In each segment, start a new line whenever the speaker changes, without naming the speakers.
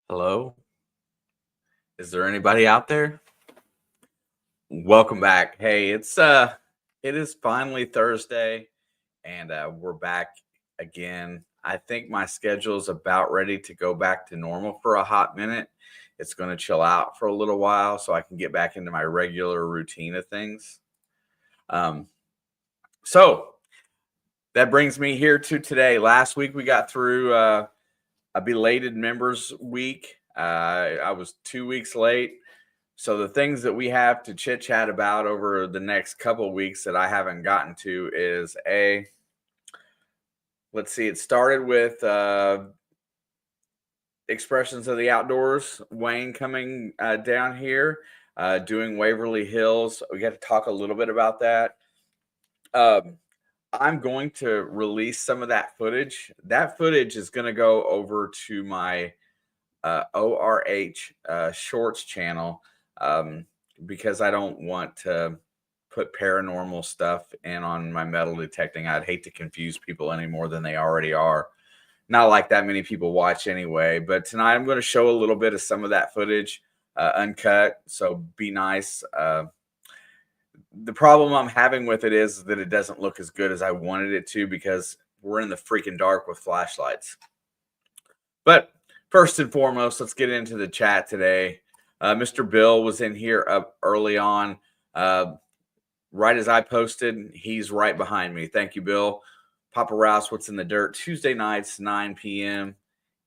Hello? Is there anybody out there? Welcome back. Hey, it is finally Thursday and we're back again. I think my schedule is about ready to go back to normal for a hot minute. It's going to chill out for a little while so I can get back into my regular routine of things. Um so that brings me here to today. Last week we got through a belated members week. I was 2 weeks late. So the things that we have to chit chat about over the next couple weeks that I haven't gotten to is let's see, it started with Expressions of the Outdoors, Wayne coming down here, doing Waverly Hills. We got to talk a little bit about that. Um, I'm going to release some of that footage. That footage is going to go over to my ORH Shorts channel, because I don't want to put paranormal stuff in on my metal detecting. I'd hate to confuse people any more than they already are. Not like that many people watch anyway, but tonight I'm going to show a little bit of some of that footage uncut. So be nice. The problem I'm having with it is that it doesn't look as good as I wanted it to because we're in the freaking dark with flashlights. But first and foremost, let's get into the chat today. Mr. Bill was in here up early on. Right as I posted, he's right behind me. Thank you, Bill. Papa Rouse, what's in the dirt? Tuesday nights, 9 p.m.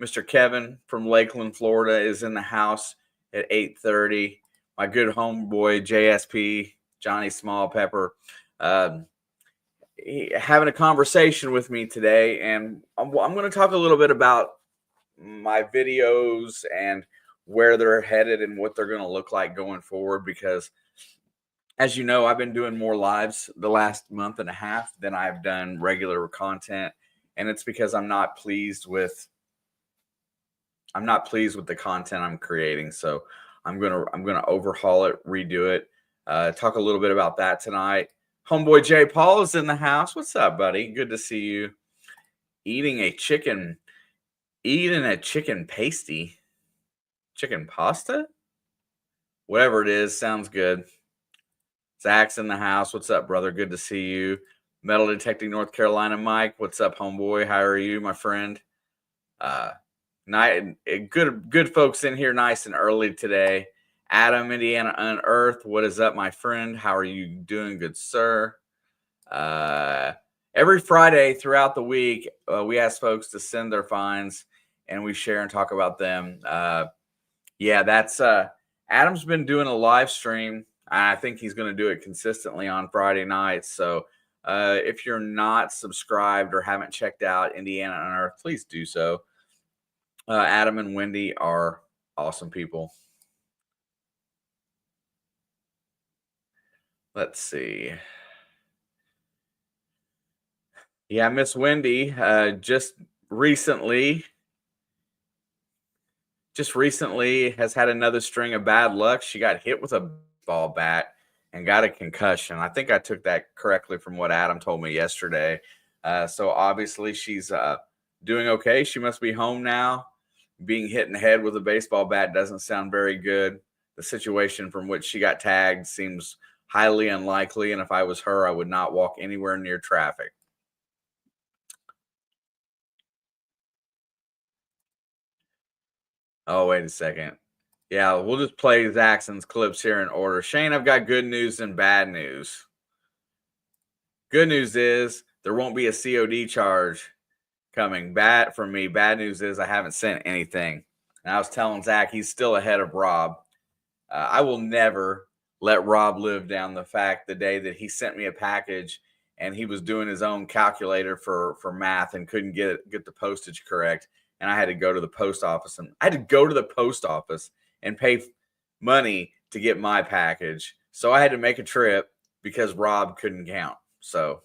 Mr. Kevin from Lakeland, Florida, is in the house at 8:30. My good homeboy, JSP, Johnny Small Pepper, having a conversation with me today. And I'm going to talk a little bit about my videos and where they're headed and what they're going to look like going forward, because as you know, I've been doing more lives the last month and a half than I've done regular content, and it's because I'm not pleased with the content I'm creating. So I'm gonna overhaul it, redo it, talk a little bit about that tonight. Homeboy Jay Paul is in the house. What's up, buddy? Good to see you. Eating a chicken pasty, chicken pasta, whatever it is, sounds good. Zach's in the house. What's up, brother? Good to see you. Metal Detecting North Carolina, Mike. What's up, homeboy? How are you, my friend? Good folks in here, nice and early today. Adam, Indiana Unearthed. What is up, my friend? How are you doing, good sir? Every Friday throughout the week, we ask folks to send their finds, and we share and talk about them. Yeah, that's Adam's been doing a live stream. I think he's going to do it consistently on Friday nights. So if you're not subscribed or haven't checked out Indiana Unearthed, please do so. Adam and Wendy are awesome people. Let's see. Yeah, Miss Wendy just recently has had another string of bad luck. She got hit with a ball bat and got a concussion. I think I took that correctly from what Adam told me yesterday. So obviously she's doing okay. She must be home now. Being hit in the head with a baseball bat doesn't sound very good. The situation from which she got tagged seems highly unlikely. And if I was her, I would not walk anywhere near traffic. Oh, wait a second. Yeah, we'll just play Zaxxon's clips here in order. Shane, I've got good news and bad news. Good news is there won't be a COD charge coming. Bad for me. Bad news is I haven't sent anything. And I was telling Zach he's still ahead of Rob. I will never let Rob live down the fact the day that he sent me a package and he was doing his own calculator for math and couldn't get the postage correct. And I had to go to the post office and pay money to get my package. So I had to make a trip because Rob couldn't count. So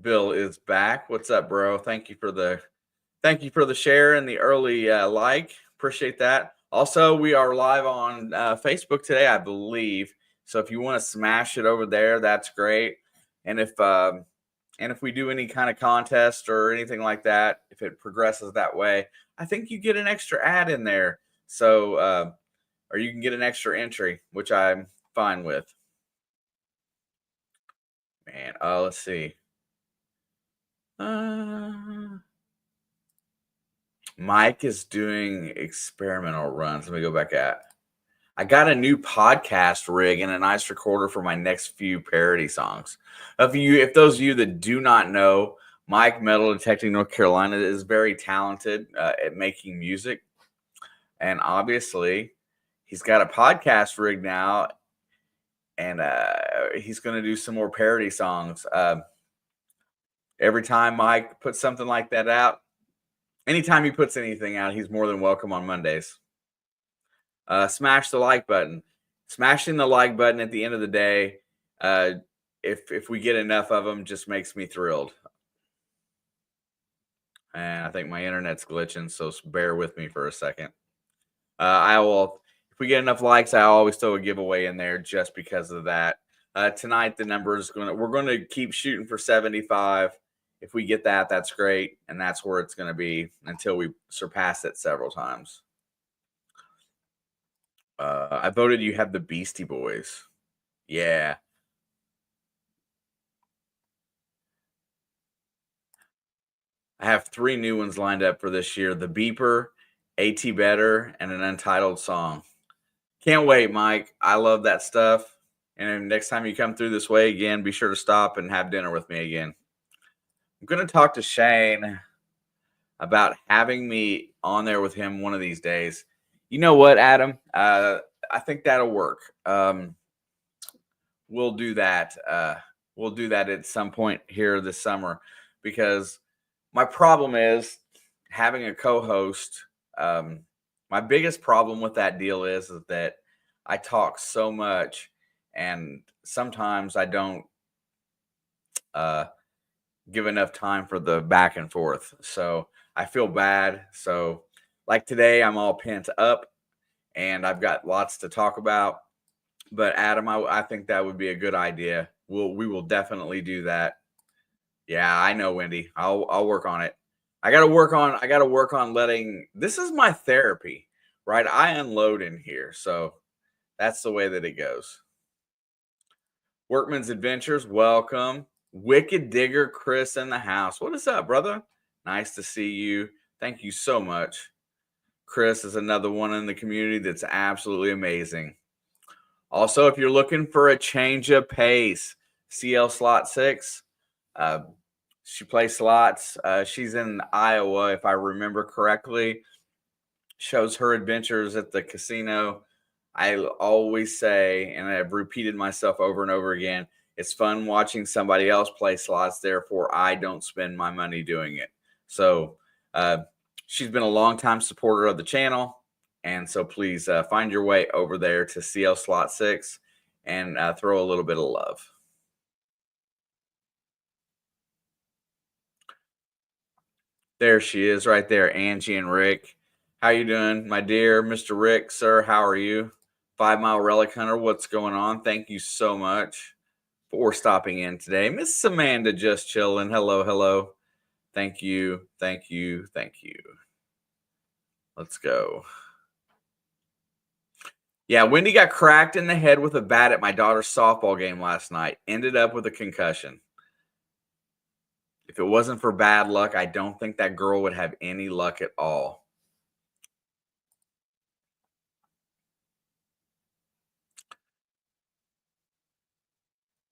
Bill is back. What's up, bro? Thank you for the share and the early like. Appreciate that. Also, we are live on Facebook today, I believe. So if you want to smash it over there, that's great. And if And if we do any kind of contest or anything like that, if it progresses that way, I think you get an extra ad in there. So, or you can get an extra entry, which I'm fine with. Man, let's see. Mike is doing experimental runs. Let me go back at. I got a new podcast rig and a nice recorder for my next few parody songs. If those of you that do not know, Mike, Metal Detecting North Carolina, is very talented at making music, and obviously, he's got a podcast rig now, and he's going to do some more parody songs. Every time Mike puts something like that out, anytime he puts anything out, he's more than welcome on Mondays. Smash the like button. Smashing the like button at the end of the day, if we get enough of them, just makes me thrilled. And I think my internet's glitching, so bear with me for a second. I will, if we get enough likes, I always throw a giveaway in there just because of that. Tonight, the number is we're going to keep shooting for 75. If we get that, that's great. And that's where it's going to be until we surpass it several times. I voted you have the Beastie Boys. Yeah. I have 3 new ones lined up for this year. The Beeper, AT Better, and an Untitled Song. Can't wait, Mike. I love that stuff. And next time you come through this way again, be sure to stop and have dinner with me again. I'm going to talk to Shane about having me on there with him one of these days. You know what, Adam? I think that'll work. We'll do that. We'll do that at some point here this summer, because my problem is having a co-host. My biggest problem with that deal is that I talk so much, and sometimes I don't give enough time for the back and forth. So I feel bad. So like today, I'm all pent up and I've got lots to talk about. But Adam, I think that would be a good idea. We will definitely do that. Yeah, I know, Wendy. I'll work on it. I got to work on letting, this is my therapy, right? I unload in here. So that's the way that it goes. Workman's Adventures, welcome. Wicked Digger Chris in the house. What is up, brother? Nice to see you. Thank you so much. Chris is another one in the community that's absolutely amazing. Also, if you're looking for a change of pace, CL Slot 6, she plays slots. She's in Iowa, if I remember correctly. Shows her adventures at the casino. I always say, and I've repeated myself over and over again, it's fun watching somebody else play slots. Therefore, I don't spend my money doing it. So she's been a longtime supporter of the channel. And so please find your way over there to CL Slot 6 and throw a little bit of love. There she is right there, Angie and Rick. How you doing, my dear Mr. Rick, sir? How are you? 5 Mile Relic Hunter, what's going on? Thank you so much for stopping in today. Miss Amanda just chilling. Hello, hello. Thank you, thank you, thank you. Let's go. Yeah, Wendy got cracked in the head with a bat at my daughter's softball game last night. Ended up with a concussion. If it wasn't for bad luck, I don't think that girl would have any luck at all.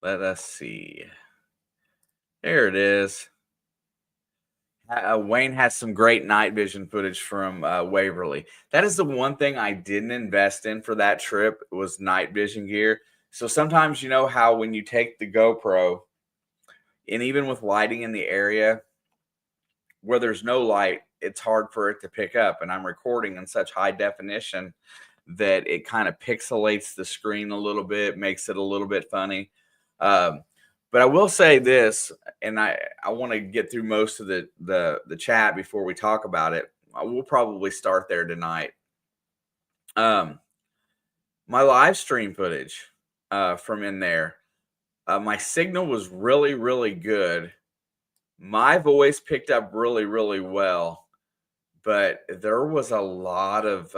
Let us see. There it is. Wayne has some great night vision footage from Waverly. That is the one thing I didn't invest in for that trip was night vision gear. So sometimes, you know how when you take the GoPro, and even with lighting in the area where there's no light, it's hard for it to pick up. And I'm recording in such high definition that it kind of pixelates the screen a little bit, makes it a little bit funny. But I will say this, and I want to get through most of the chat before we talk about it. We'll probably start there tonight. My live stream footage from in there, my signal was really, really good My voice picked up really, really well, but there was a lot of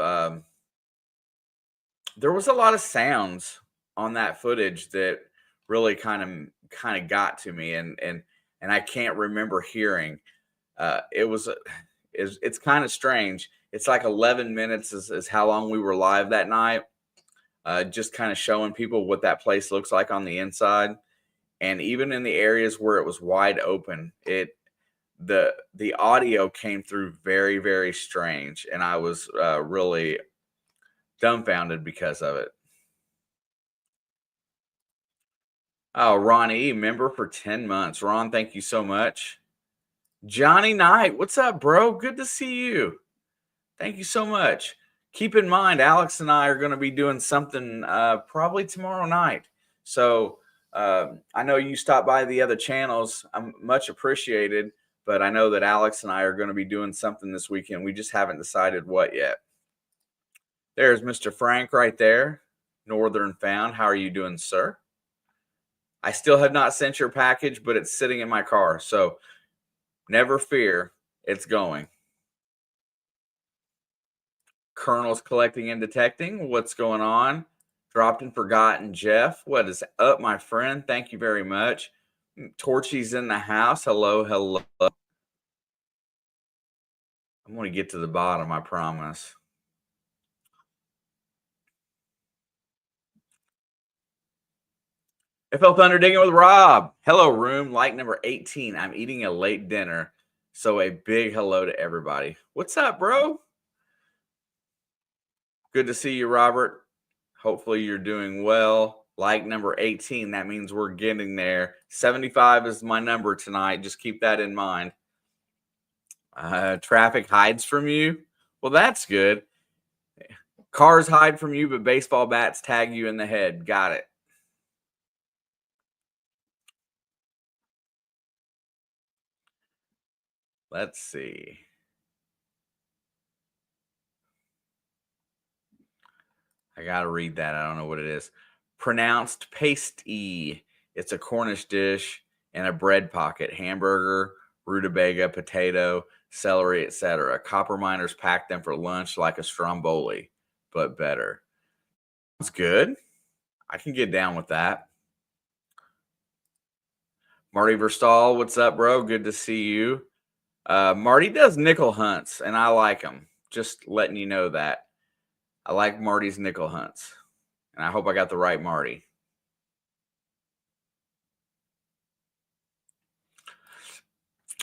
sounds on that footage that really kind of got to me, and I can't remember hearing. It was it's kind of strange. It's like 11 minutes is how long we were live that night. Just kind of showing people what that place looks like on the inside, and even in the areas where it was wide open, the audio came through very, very strange, and I was really dumbfounded because of it. Oh, Ron E, member for 10 months. Ron, thank you so much. Johnny Knight, what's up, bro? Good to see you. Thank you so much. Keep in mind, Alex and I are going to be doing something probably tomorrow night. So I know you stopped by the other channels. I'm much appreciated, but I know that Alex and I are going to be doing something this weekend. We just haven't decided what yet. There's Mr. Frank right there. Northern Found. How are you doing, sir? I still have not sent your package, but it's sitting in my car. So never fear, it's going. Colonel's collecting and detecting. What's going on? Dropped and forgotten. Jeff, what is up, my friend? Thank you very much. Torchy's in the house. Hello, hello. I'm going to get to the bottom, I promise. FL Thunder Digging with Rob. Hello, room. Like number 18. I'm eating a late dinner. So a big hello to everybody. What's up, bro? Good to see you, Robert. Hopefully you're doing well. Like number 18. That means we're getting there. 75 is my number tonight. Just keep that in mind. Traffic hides from you. Well, that's good. Cars hide from you, but baseball bats tag you in the head. Got it. Let's see. I got to read that. I don't know what it is. Pronounced pasty. It's a Cornish dish and a bread pocket, hamburger, rutabaga, potato, celery, etc. Copper miners pack them for lunch like a stromboli, but better. That's good. I can get down with that. Marty Verstal, what's up, bro? Good to see you. Marty does nickel hunts, and I like them. Just letting you know that. I like Marty's nickel hunts, and I hope I got the right Marty.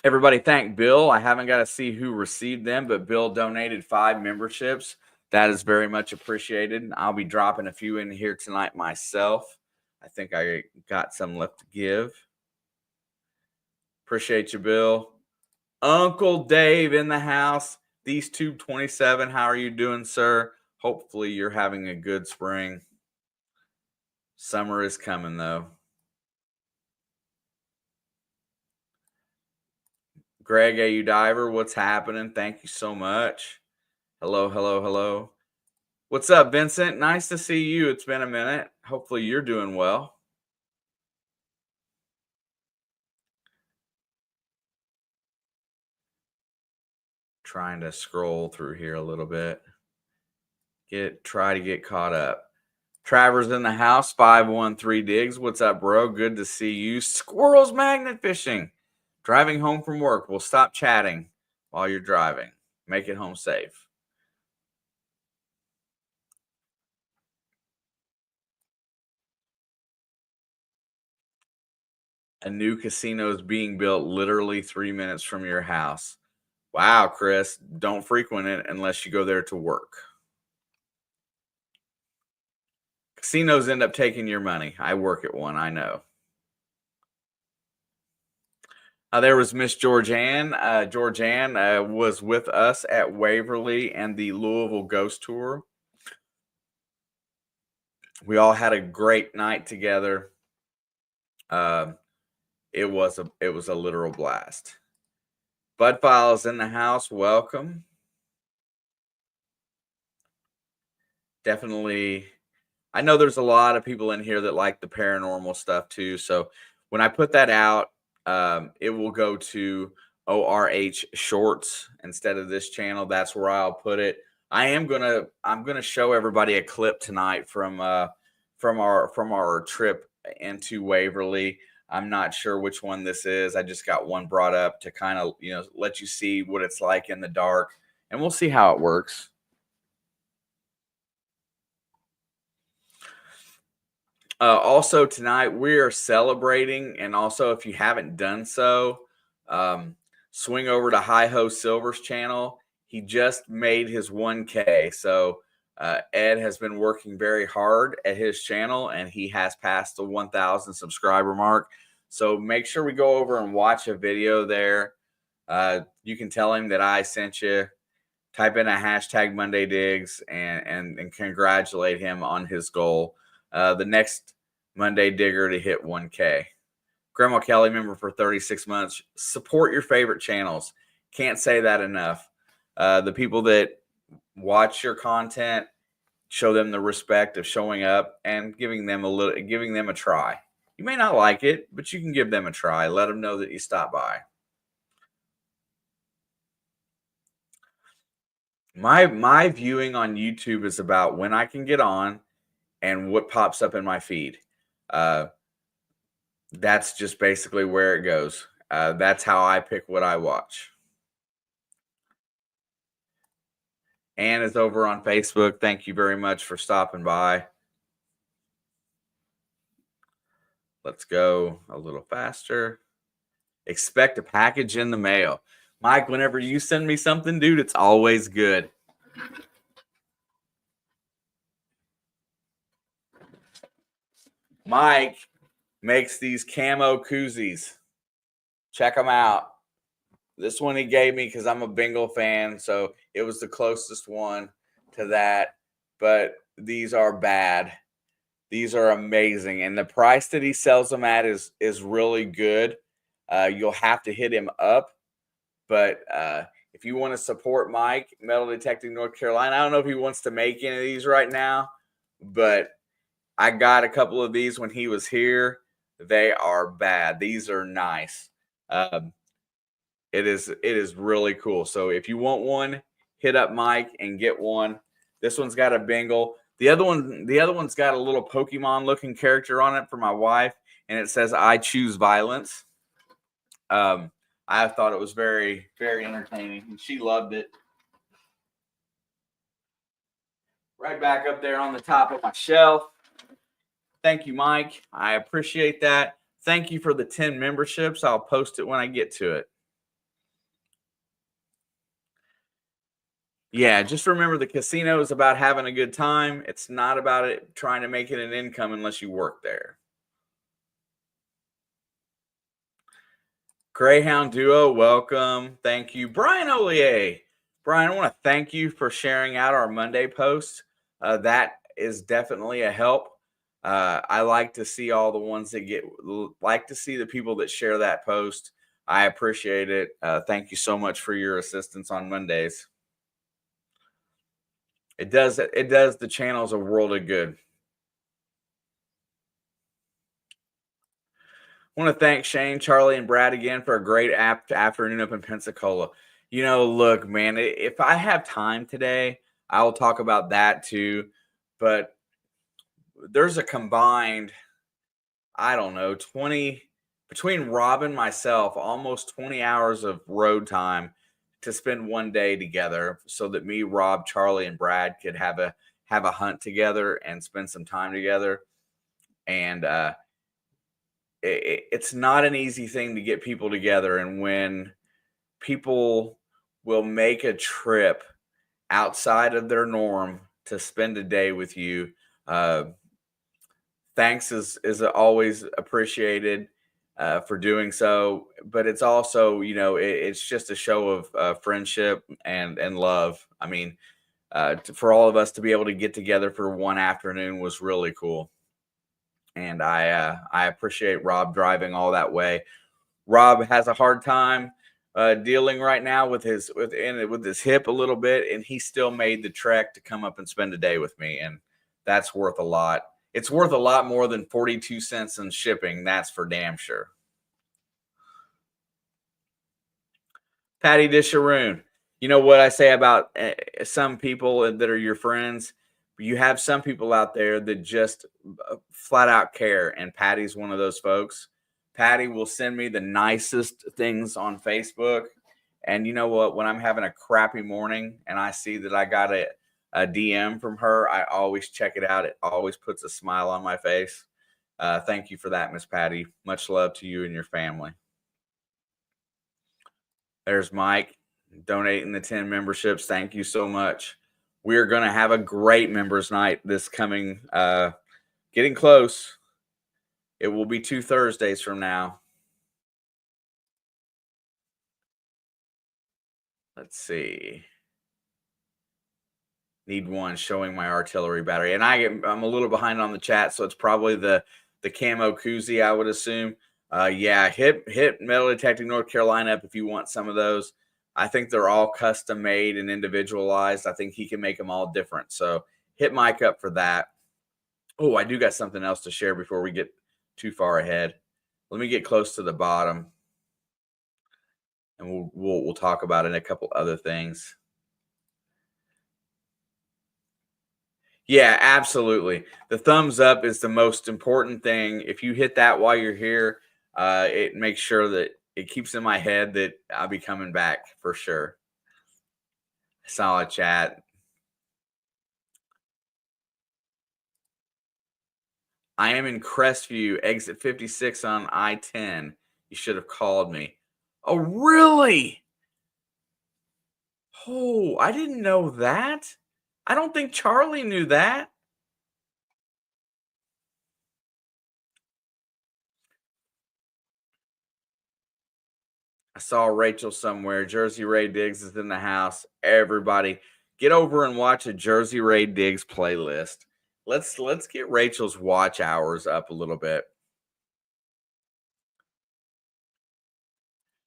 Everybody thank Bill. I haven't got to see who received them, but Bill donated 5 memberships. That is very much appreciated. I'll be dropping a few in here tonight myself. I think I got some left to give. Appreciate you, Bill. Uncle Dave in the house. These Tube 27. How are you doing, sir? Hopefully you're having a good spring. Summer is coming, though. Greg AU Diver, what's happening? Thank you so much. Hello, hello, hello. What's up, Vincent? Nice to see you. It's been a minute. Hopefully you're doing well. Trying to scroll through here a little bit. Try to get caught up. Travers in the house, 513 Digs. What's up, bro? Good to see you. Squirrels magnet fishing. Driving home from work. We'll stop chatting while you're driving. Make it home safe. A new casino is being built literally 3 minutes from your house. Wow, Chris. Don't frequent it unless you go there to work. Casinos end up taking your money. I work at one. I know. There was Miss Georgianne. Georgianne was with us at Waverly and the Louisville Ghost Tour. We all had a great night together. It was a literal blast. Bud Files in the house. Welcome. Definitely. I know there's a lot of people in here that like the paranormal stuff too. So when I put that out, it will go to ORH Shorts instead of this channel. That's where I'll put it. I'm gonna show everybody a clip tonight from our trip into Waverly. I'm not sure which one this is. I just got one brought up to kind of, let you see what it's like in the dark, and we'll see how it works. Also tonight we are celebrating, and also if you haven't done so, swing over to Hi Ho Silver's channel. He just made his 1K. So Ed has been working very hard at his channel, and he has passed the 1,000 subscriber mark. So make sure we go over and watch a video there. You can tell him that I sent you. Type in a hashtag Monday Digs and congratulate him on his goal. The next Monday Digger to hit 1K. Grandma Kelly member for 36 months. Support your favorite channels. Can't say that enough. The people that watch your content, show them the respect of showing up and giving them a try. You may not like it, but you can give them a try. Let them know that you stopped by. My viewing on YouTube is about when I can get on and what pops up in my feed. That's just basically where it goes. That's how I pick what I watch. Ann is over on Facebook. Thank you very much for stopping by. Let's go a little faster. Expect a package in the mail. Mike, whenever you send me something, dude, it's always good. Mike makes these camo koozies. Check them out. This one he gave me because I'm a Bengal fan, so it was the closest one to that. But these are bad. These are amazing, and the price that he sells them at is really good. You'll have to hit him up, but if you want to support Mike, Metal Detecting North Carolina, I don't know if he wants to make any of these right now, but I got a couple of these when he was here. They are bad. These are nice. It is really cool. So if you want one, hit up Mike and get one. This one's got a Bengal. The other one's got a little Pokemon looking character on it for my wife, and it says "I choose violence." I thought it was very, very entertaining, and she loved it. Right back up there on the top of my shelf. Thank you, Mike. I appreciate that. Thank you for the 10 memberships. I'll post it when I get to it. Yeah, just remember the casino is about having a good time. It's not about it trying to make it an income unless you work there. Greyhound Duo, welcome. Thank you. Brian Ollier. Brian, I want to thank you for sharing out our Monday post. That is definitely a help. I like to see all the ones that like to see the people that share that post. I appreciate it. Thank you so much for your assistance on Mondays. It does the channels a world of good. I want to thank Shane, Charlie, and Brad again for a great afternoon up in Pensacola. Look, man, if I have time today, I will talk about that too. But there's a combined, I don't know, 20 between Rob and myself, almost 20 hours of road time to spend one day together, so that me, Rob, Charlie, and Brad could have a hunt together and spend some time together. And it's not an easy thing to get people together. And when people will make a trip outside of their norm to spend a day with you, thanks is always appreciated for doing so. But it's also, it's just a show of friendship and love. I mean, for all of us to be able to get together for one afternoon was really cool. And I appreciate Rob driving all that way. Rob has a hard time dealing right now with his hip a little bit, and he still made the trek to come up and spend a day with me, and that's worth a lot. It's worth a lot more than 42 cents in shipping. That's for damn sure. Patty Disharoon. You know what I say about some people that are your friends? You have some people out there that just flat out care, and Patty's one of those folks. Patty will send me the nicest things on Facebook. And you know what? When I'm having a crappy morning and I see that I got a DM from her, I always check it out. It always puts a smile on my face. Thank you for that, Miss Patty. Much love to you and your family. There's Mike donating the 10 memberships. Thank you so much. We're going to have a great members night this coming, getting close. It will be 2 Thursdays from now. Let's see. Need one showing my artillery battery. And I'm a little behind on the chat, so it's probably the camo koozie, I would assume. Yeah, hit Metal Detecting North Carolina up if you want some of those. I think they're all custom made and individualized. I think he can make them all different. So hit Mike up for that. Oh, I do got something else to share before we get too far ahead. Let me get close to the bottom, and we'll talk about it and a couple other things. Yeah, absolutely. The thumbs up is the most important thing. If you hit that while you're here, it makes sure that it keeps in my head that I'll be coming back for sure. Solid chat. I am in Crestview, exit 56 on I-10. You should have called me. Oh, really? Oh, I didn't know that. I don't think Charlie knew that. I saw Rachel somewhere. Jersey Ray Diggs is in the house. Everybody, get over and watch a Jersey Ray Diggs playlist. Let's get Rachel's watch hours up a little bit.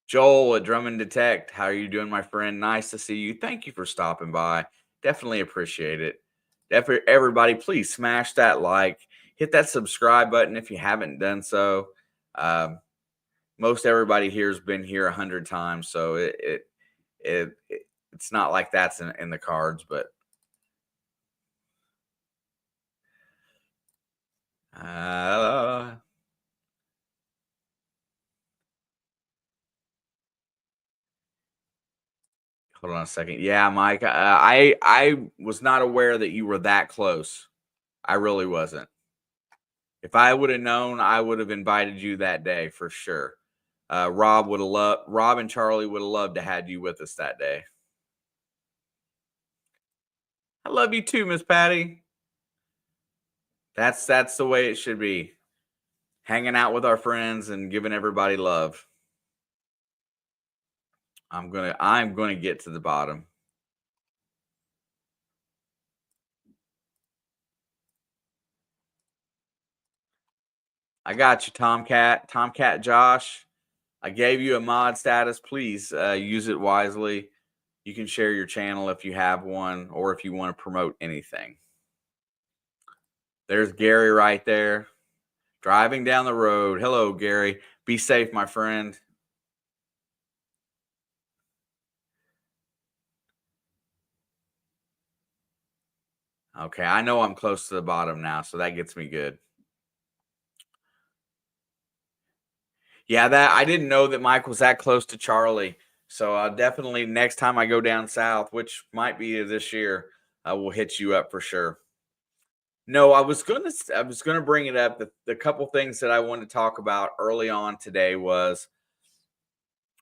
Joel at Drum and Detect, how are you doing, my friend? Nice to see you. Thank you for stopping by. Definitely appreciate it. Everybody, please smash that like, hit that subscribe button if you haven't done so. Most everybody here has been here 100 times, so it's not like that's in the cards, but hold on a second. Yeah, Mike, I was not aware that you were that close. I really wasn't. If I would have known, I would have invited you that day for sure. Rob and Charlie would have loved to had you with us that day. I love you too, Miss Patty. That's the way it should be. Hanging out with our friends and giving everybody love. I'm gonna get to the bottom. I got you, Tomcat Josh. I gave you a mod status. Please use it wisely. You can share your channel if you have one, or if you want to promote anything. There's Gary right there, driving down the road. Hello, Gary. Be safe, my friend. Okay, I know I'm close to the bottom now, so that gets me good. Yeah, that I didn't know that Mike was that close to Charlie. So I'll definitely, next time I go down south, which might be this year, I will hit you up for sure. No, I was gonna bring it up. The couple things that I wanted to talk about early on today was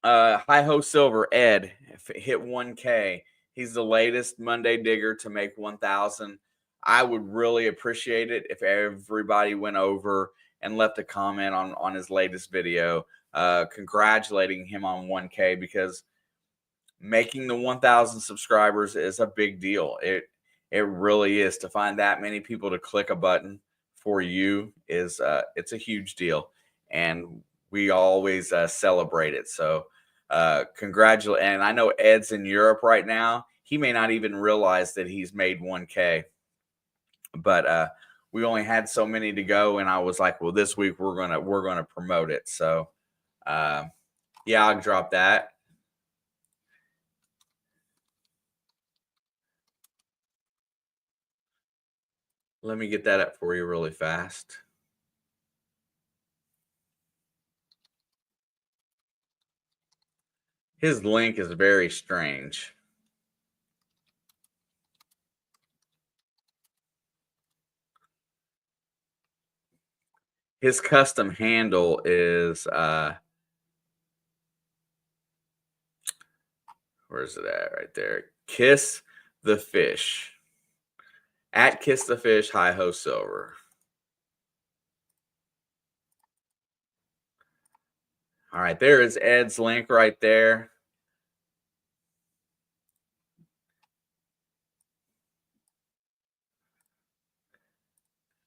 Hi Ho Silver Ed hit 1K. He's the latest Monday digger to make 1,000. I would really appreciate it if everybody went over and left a comment on his latest video, congratulating him on 1K, because making the 1,000 subscribers is a big deal. It really is. To find that many people to click a button for you is it's a huge deal, and we always celebrate it. So congratulate. And I know Ed's in Europe right now. He may not even realize that he's made 1K, but we only had so many to go, and I was like, well, this week we're gonna promote it. So yeah, I'll drop that. Let me get that up for you really fast. His link is very strange. His custom handle is where's it at? Right there. Kiss the Fish. At Kiss the Fish, Hi Ho Silver. All right, there is Ed's link right there.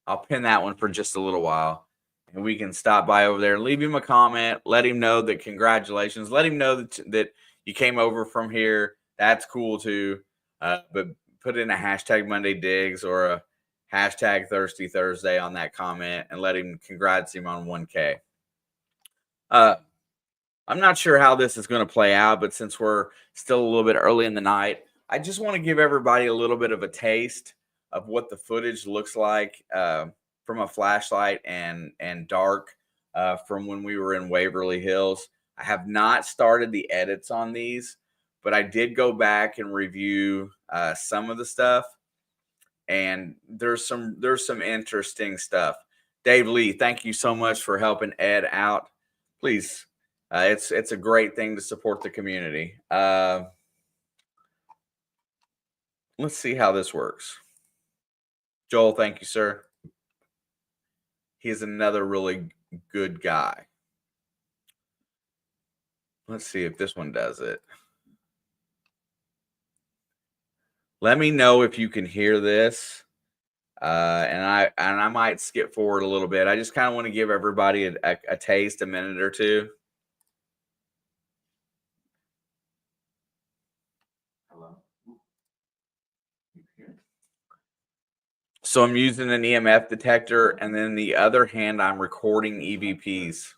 I'll pin that one for just a little while, and we can stop by over there, leave him a comment, let him know that congratulations, let him know that you came over from here. That's cool too. But put in a hashtag Monday Digs or a hashtag Thirsty Thursday on that comment and let him congrats him on 1K. I'm not sure how this is going to play out, but since we're still a little bit early in the night, I just want to give everybody a little bit of a taste of what the footage looks like from a flashlight and dark from when we were in Waverly Hills. I have not started the edits on these, but I did go back and review some of the stuff, and there's some interesting stuff. Dave Lee, thank you so much for helping Ed out. Please, it's a great thing to support the community. Let's see how this works. Joel, thank you, sir. He's another really good guy. Let's see if this one does it. Let me know if you can hear this. And I might skip forward a little bit. I just kind of want to give everybody a taste, a minute or two. Hello. So I'm using an EMF detector, and then the other hand, I'm recording EVPs.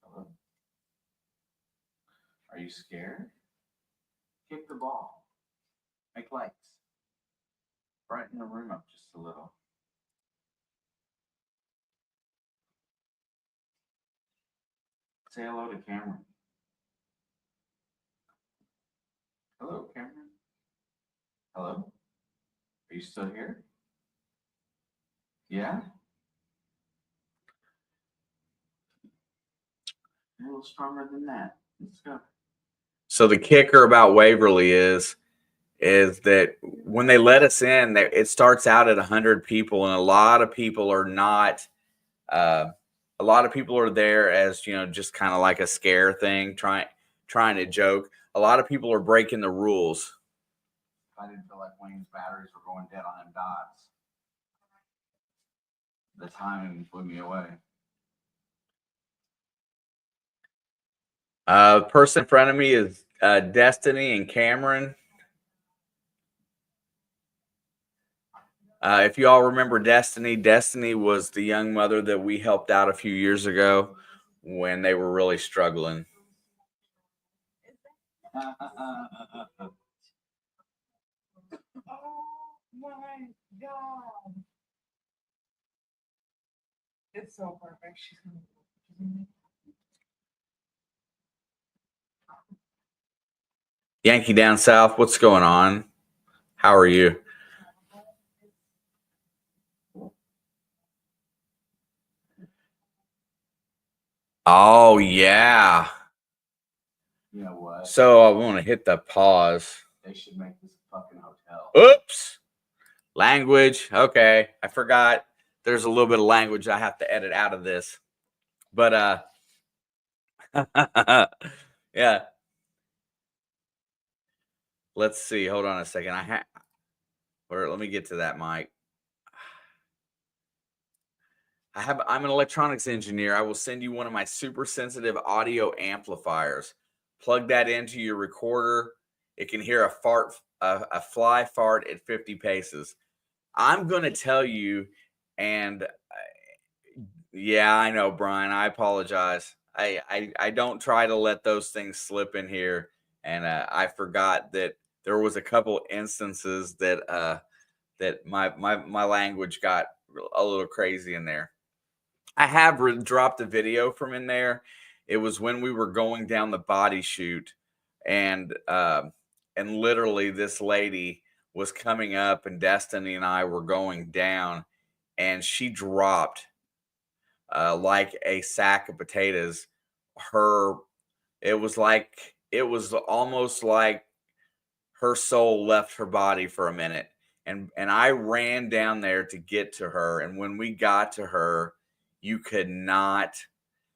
Hello. Are you scared? Kick the ball. Make lights. Brighten the room up just a little. Say hello to Cameron. Hello, Cameron. Hello? Are you still here? Yeah? A little stronger than that. Let's go. So the kicker about Waverly is that when they let us in, it starts out at 100 people, and a lot of people are not. A lot of people are there as just kind of like a scare thing, trying to joke. A lot of people are breaking the rules. I didn't feel like Wayne's batteries were going dead on them dots. The timing blew me away. Person in front of me is Destiny and Cameron. If you all remember Destiny was the young mother that we helped out a few years ago when they were really struggling. Oh my God. It's so perfect. She's gonna... Yankee down south, what's going on? How are you? Oh yeah. You know what? So I want to hit the pause. They should make this a fucking hotel. Oops. Language. Okay. I forgot. There's a little bit of language I have to edit out of this. But yeah. Let's see. Hold on a second. Let me get to that mic. I'm an electronics engineer. I will send you one of my super sensitive audio amplifiers. Plug that into your recorder. It can hear a fly fart at 50 paces. I'm going to tell you, and yeah, I know, Brian. I apologize. I don't try to let those things slip in here, and I forgot that there was a couple instances that that my language got a little crazy in there. I have dropped a video from in there. It was when we were going down the body chute, and literally this lady was coming up, and Destiny and I were going down, and she dropped like a sack of potatoes. Her, it was almost like her soul left her body for a minute, and I ran down there to get to her, and when we got to her, you could not.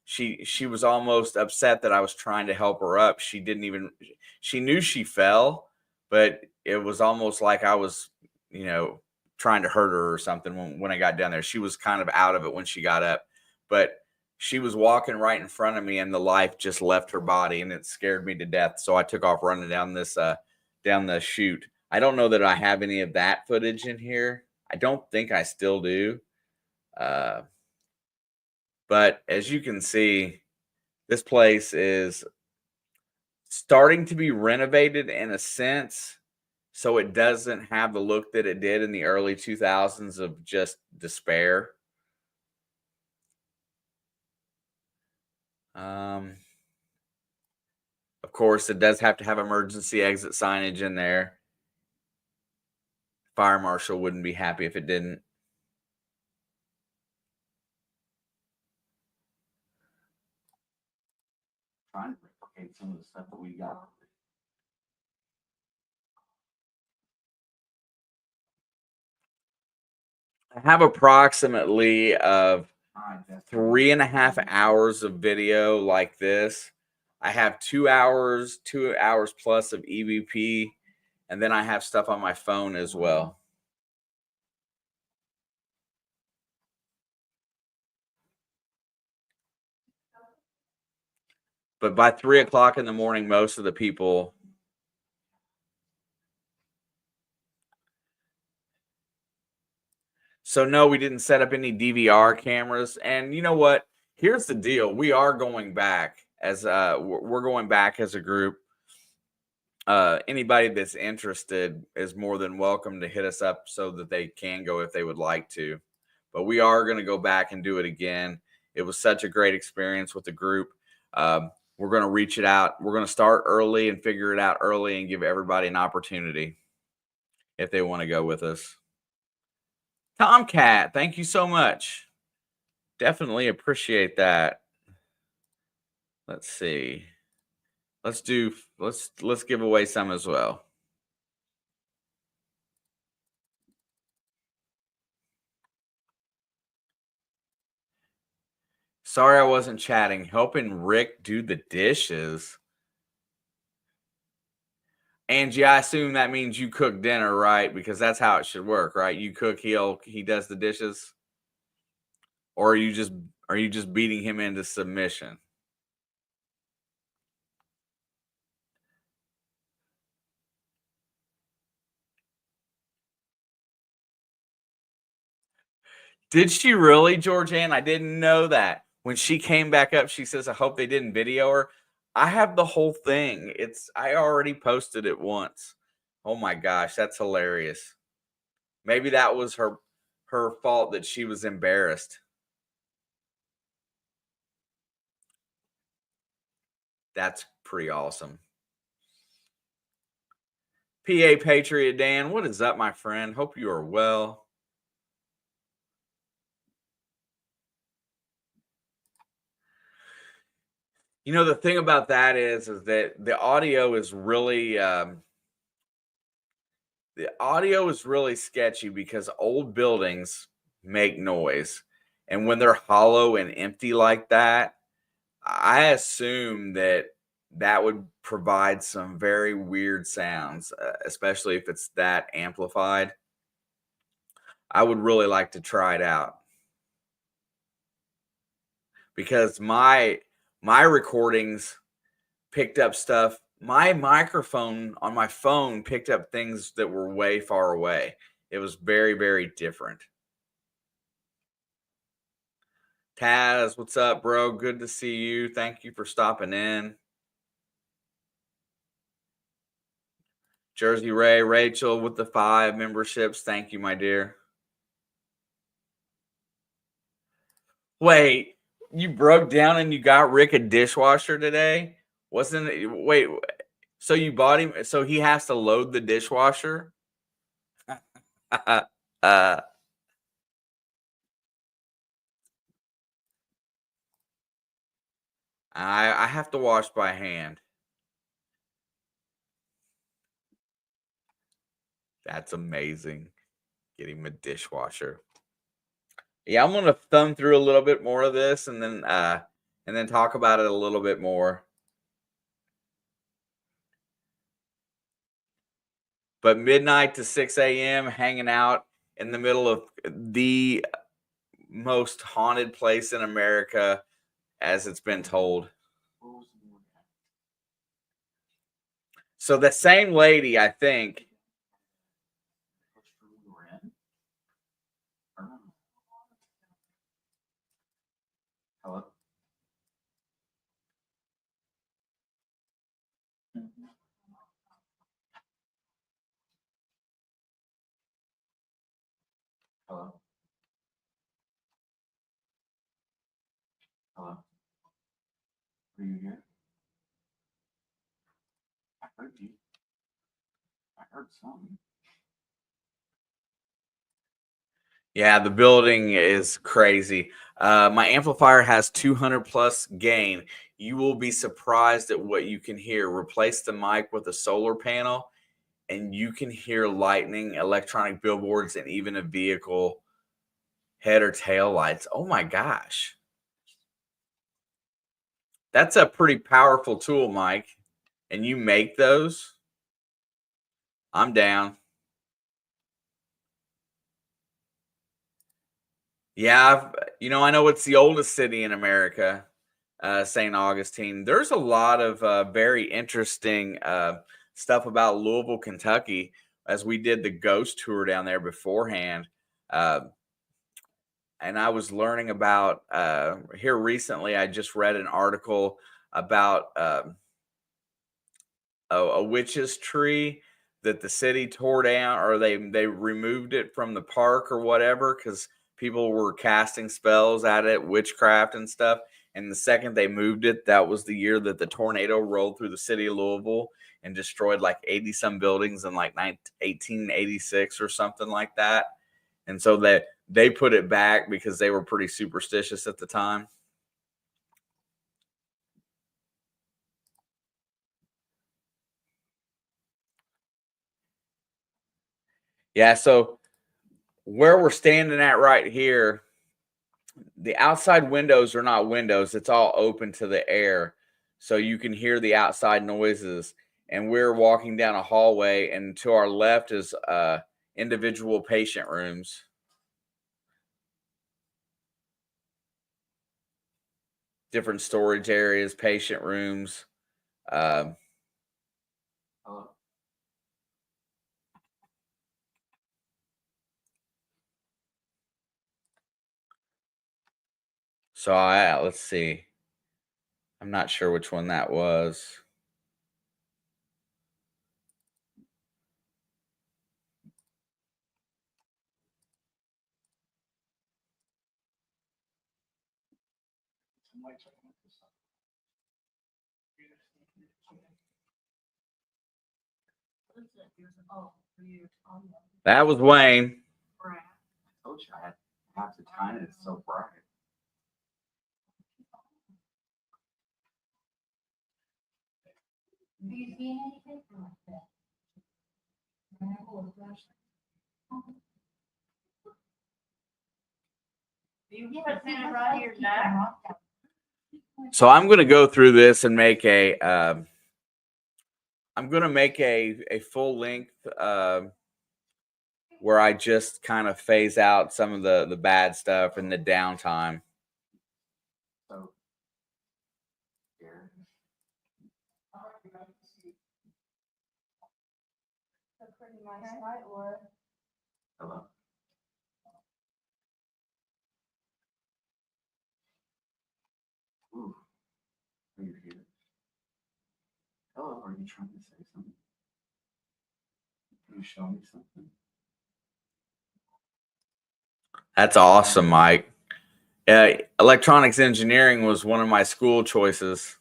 She was almost upset that I was trying to help her up. She didn't even. She knew she fell, but it was almost like I was, you know, trying to hurt her or something. When I got down there, she was kind of out of it when she got up, but she was walking right in front of me, and the life just left her body, and it scared me to death. So I took off running down this down the chute. I don't know that I have any of that footage in here. I don't think I still do. Uh, but as you can see, this place is starting to be renovated in a sense, so it doesn't have the look that it did in the early 2000s of just despair. Of course, it does have to have emergency exit signage in there. Fire marshal wouldn't be happy if it didn't. Trying to replicate some of the stuff that we got. I have approximately 3.5 hours of video like this. I have 2 hours plus of EVP, and then I have stuff on my phone as well. But by 3 o'clock in the morning, most of the people. So no, we didn't set up any DVR cameras. And you know what? Here's the deal: we are going back as we're going back as a group. Anybody that's interested is more than welcome to hit us up so that they can go if they would like to. But we are going to go back and do it again. It was such a great experience with the group. We're going to reach it out. We're going to start early and figure it out early and give everybody an opportunity if they want to go with us. Tomcat, thank you so much. Definitely appreciate that. Let's see. Let's give away some as well. Sorry I wasn't chatting. Helping Rick do the dishes. Angie, I assume that means you cook dinner, right? Because that's how it should work, right? You cook, he does the dishes. Or are you just beating him into submission? Did she really, Georgianne? I didn't know that. When she came back up, she says, I hope they didn't video her. I have the whole thing. I already posted it once. Oh my gosh, that's hilarious. Maybe that was her fault that she was embarrassed. That's pretty awesome. PA Patriot Dan, what is up, my friend? Hope you are well. You know, the thing about that is that the audio is really sketchy because old buildings make noise, and when they're hollow and empty like that, I assume that would provide some very weird sounds, especially if it's that amplified. I would really like to try it out because my recordings picked up stuff. My microphone on my phone picked up things that were way far away. It was very, very different. Taz, what's up, bro? Good to see you. Thank you for stopping in. Jersey Ray, Rachel with the 5 memberships. Thank you, my dear. Wait, you broke down and you got Rick a dishwasher today? Wasn't it? Wait, so you bought him, so he has to load the dishwasher? uh, I have to wash by hand. That's amazing. Get him a dishwasher. Yeah, I'm gonna thumb through a little bit more of this and then talk about it a little bit more. But midnight to 6 a.m. hanging out in the middle of the most haunted place in America, as it's been told. So the same lady, I think. Hello. Hello. Hello. Are you here? I heard you. I heard something. Yeah, the building is crazy. My amplifier has 200 plus gain. You will be surprised at what you can hear. Replace the mic with a solar panel, and you can hear lightning, electronic billboards, and even a vehicle head or tail lights. Oh my gosh. That's a pretty powerful tool, Mike. And you make those? I'm down. Yeah, I know it's the oldest city in America, St. Augustine. There's a lot of very interesting stuff about Louisville, Kentucky, as we did the ghost tour down there beforehand. Uh, and I was learning about here recently. I just read an article about a witch's tree that the city tore down, or they removed it from the park or whatever, because people were casting spells at it, witchcraft and stuff. And the second they moved it, that was the year that the tornado rolled through the city of Louisville and destroyed like 80 some buildings in like 1886 or something like that. And so they put it back because they were pretty superstitious at the time. Yeah, so where we're standing at right here, the outside windows are not windows. It's all open to the air. So you can hear the outside noises. And we're walking down a hallway, and to our left is individual patient rooms. Different storage areas, patient rooms. Um, so let's see. I'm not sure which one that was. That was Wayne. I told you I had half the time. It's so bright.
Do you see anything like that? You put it right here, Jack.
So I'm going to go through this and make a full length where I just kind of phase out some of the bad stuff and the downtime. So here.
Pretty nice night, Laura.
Hello. Ooh. Are you here? Hello, are you trying to say something?
you show me something?
That's awesome, Mike. Electronics engineering was one of my school choices.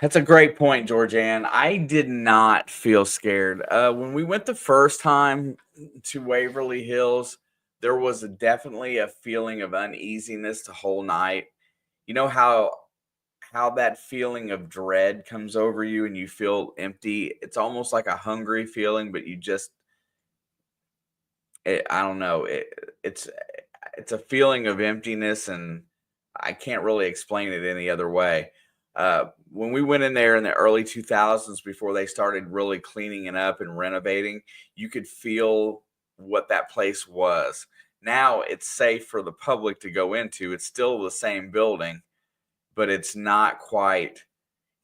That's a great point, Georgianne. I did not feel scared. When we went the first time to Waverly Hills, there was definitely a feeling of uneasiness the whole night. You know how that feeling of dread comes over you and you feel empty. It's almost like a hungry feeling, but you just I don't know. It's a feeling of emptiness, and I can't really explain it any other way. When we went in there in the early 2000s, before they started really cleaning it up and renovating, you could feel what that place was. Now it's safe for the public to go into. It's still the same building, but it's not quite.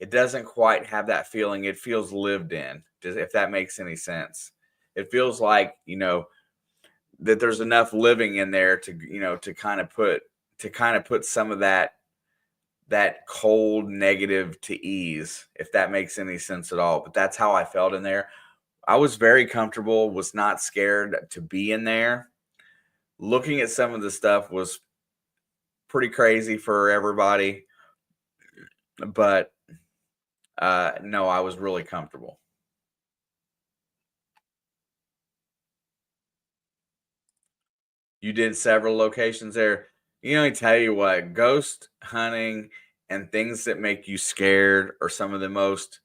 It doesn't quite have that feeling. It feels lived in, if that makes any sense. It feels like, that there's enough living in there to kind of put some of that cold negative to ease, if that makes any sense at all. But that's how I felt in there. I was very comfortable, was not scared to be in there. Looking at some of the stuff was pretty crazy for everybody, but no, I was really comfortable. You did several locations there. I tell you what, ghost hunting and things that make you scared are some of the most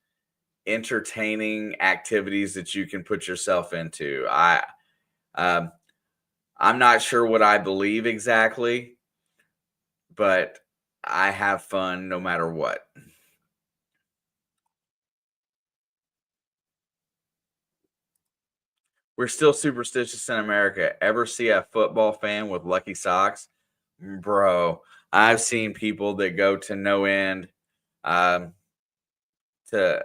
entertaining activities that you can put yourself into. I'm not sure what I believe exactly, but I have fun no matter what. We're still superstitious in America. Ever see a football fan with lucky socks? Bro, I've seen people that go to no end um, to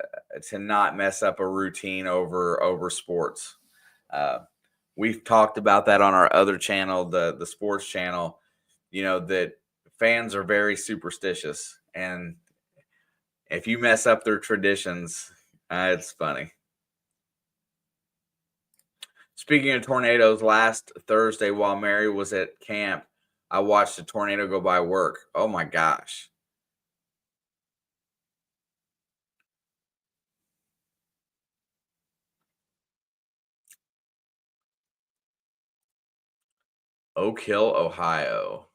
not mess up a routine over sports. Uh, we've talked about that on our other channel, the sports channel. That fans are very superstitious, and if you mess up their traditions, it's funny. Speaking of tornadoes, last Thursday while Mary was at camp, I watched a tornado go by work. Oh my gosh. Oak Hill, Ohio.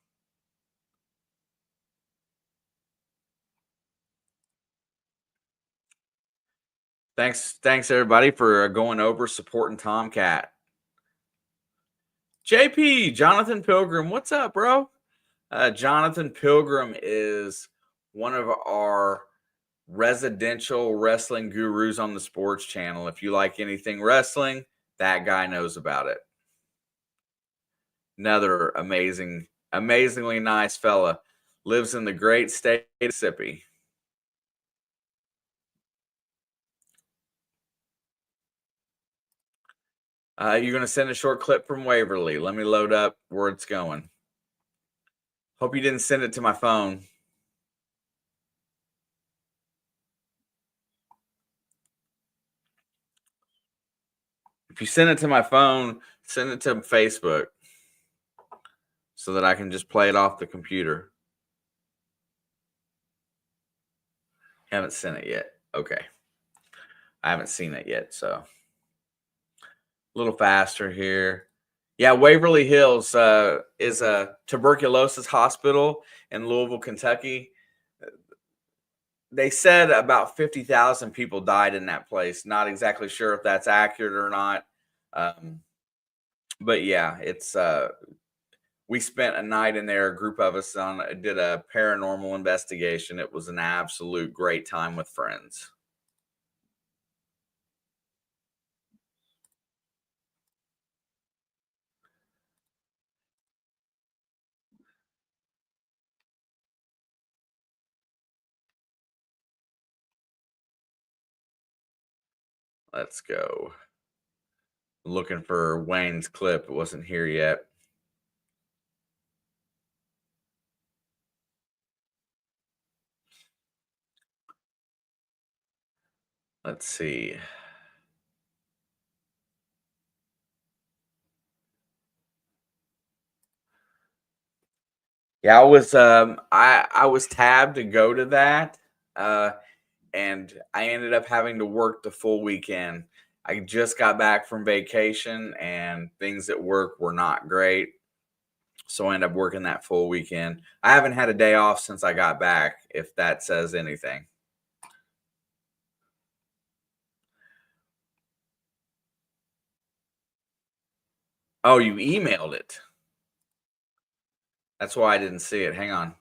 Thanks everybody for going over supporting Tomcat. JP, Jonathan Pilgrim, what's up, bro? Jonathan Pilgrim is one of our residential wrestling gurus on the sports channel. If you like anything wrestling, that guy knows about it. Another amazingly nice fella. Lives in the great state of Mississippi. You're going to send a short clip from Waverly. Let me load up where it's going. Hope you didn't send it to my phone. If you send it to my phone, send it to Facebook so that I can just play it off the computer. Haven't sent it yet. Okay. I haven't seen it yet, so a little faster here. Yeah, Waverly Hills is a tuberculosis hospital in Louisville, Kentucky. They said about 50,000 people died in that place. Not exactly sure if that's accurate or not. But yeah, it's we spent a night in there. A group of us did a paranormal investigation. It was an absolute great time with friends. Let's go. Looking for Wayne's clip. It wasn't here yet. Let's see. Yeah, I was tabbed to go to that, and I ended up having to work the full weekend. I just got back from vacation, and things at work were not great, so I ended up working that full weekend. I haven't had a day off since I got back, if that says anything. Oh, you emailed it. That's why I didn't see it. Hang on.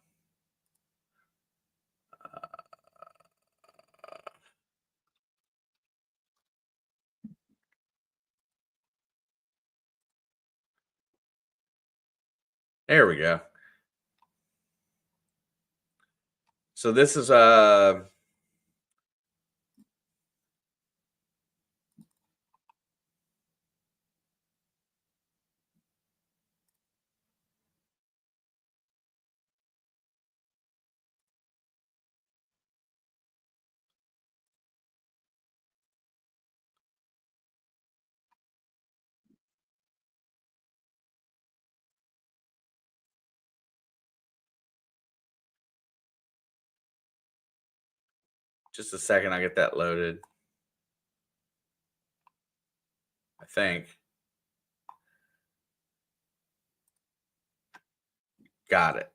There we go. So this is just a second. I get that loaded. I think. Got it.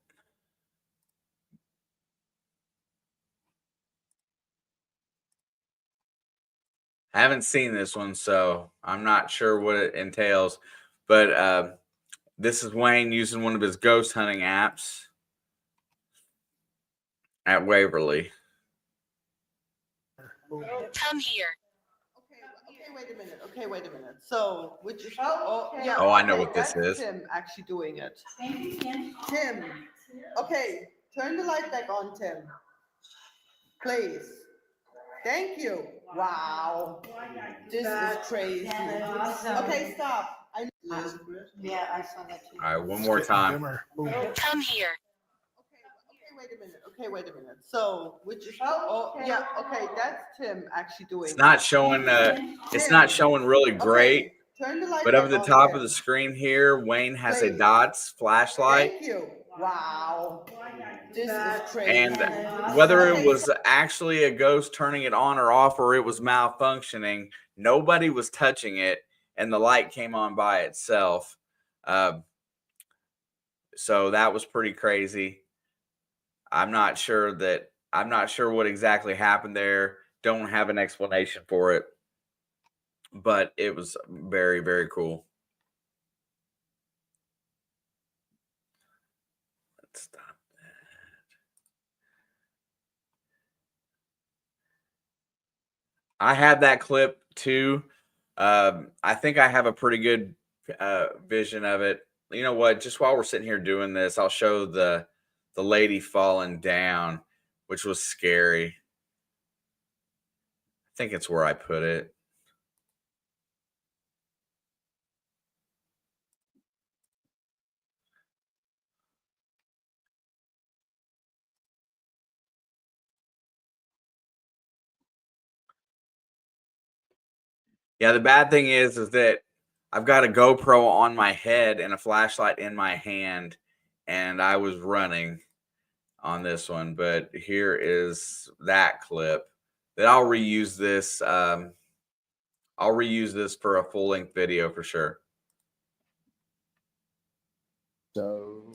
I haven't seen this one, so I'm not sure what it entails. But this is Wayne using one of his ghost hunting apps at Waverly.
Come here.
Okay, wait a minute. So, which is,
Oh, I know what this
that's
is.
Tim actually doing it.
Thank you, Tim.
Tim, okay, turn the light back on, Tim. Please. Thank you. Wow. This is crazy.
Awesome.
Okay, stop.
Yeah, I saw that too.
All right, one more time.
Come here.
Okay, wait a minute. So, which is, okay, that's Tim actually doing
It's
it.
not showing. It's not showing really great.
Turn the light
But over
back
the
on,
top
Tim.
of the screen here, Wayne has a
Please.
dots flashlight.
Thank you. Wow. This is crazy.
And whether it was actually a ghost turning it on or off, or it was malfunctioning, nobody was touching it, and the light came on by itself. So that was pretty crazy. I'm not sure what exactly happened there. Don't have an explanation for it, but it was very, very cool. Let's stop that. I have that clip too. I think I have a pretty good vision of it. You know what? Just while we're sitting here doing this, I'll show the lady falling down, which was scary. I think it's where I put it. Yeah, the bad thing is that I've got a GoPro on my head and a flashlight in my hand, and I was running on this one. But here is that clip that I'll reuse this. I'll reuse this for a full length video for sure.
So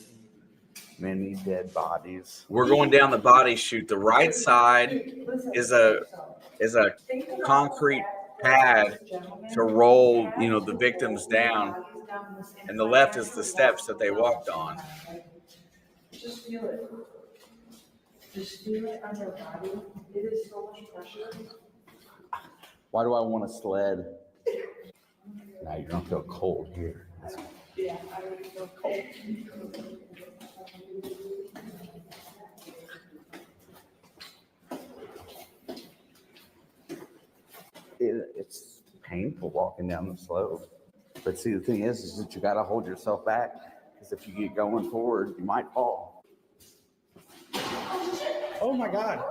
many dead bodies.
We're going down the body chute. The right side is a concrete pad to roll, the victims down, and the left is the steps that they walked on.
Just feel it. Just feel it on your body. It is so much pressure.
Why do I want a sled? Now you're gonna feel cold here.
Yeah, I would feel cold.
It's painful walking down the slope. But see, the thing is that you gotta hold yourself back, because if you get going forward, you might fall.
Oh my God.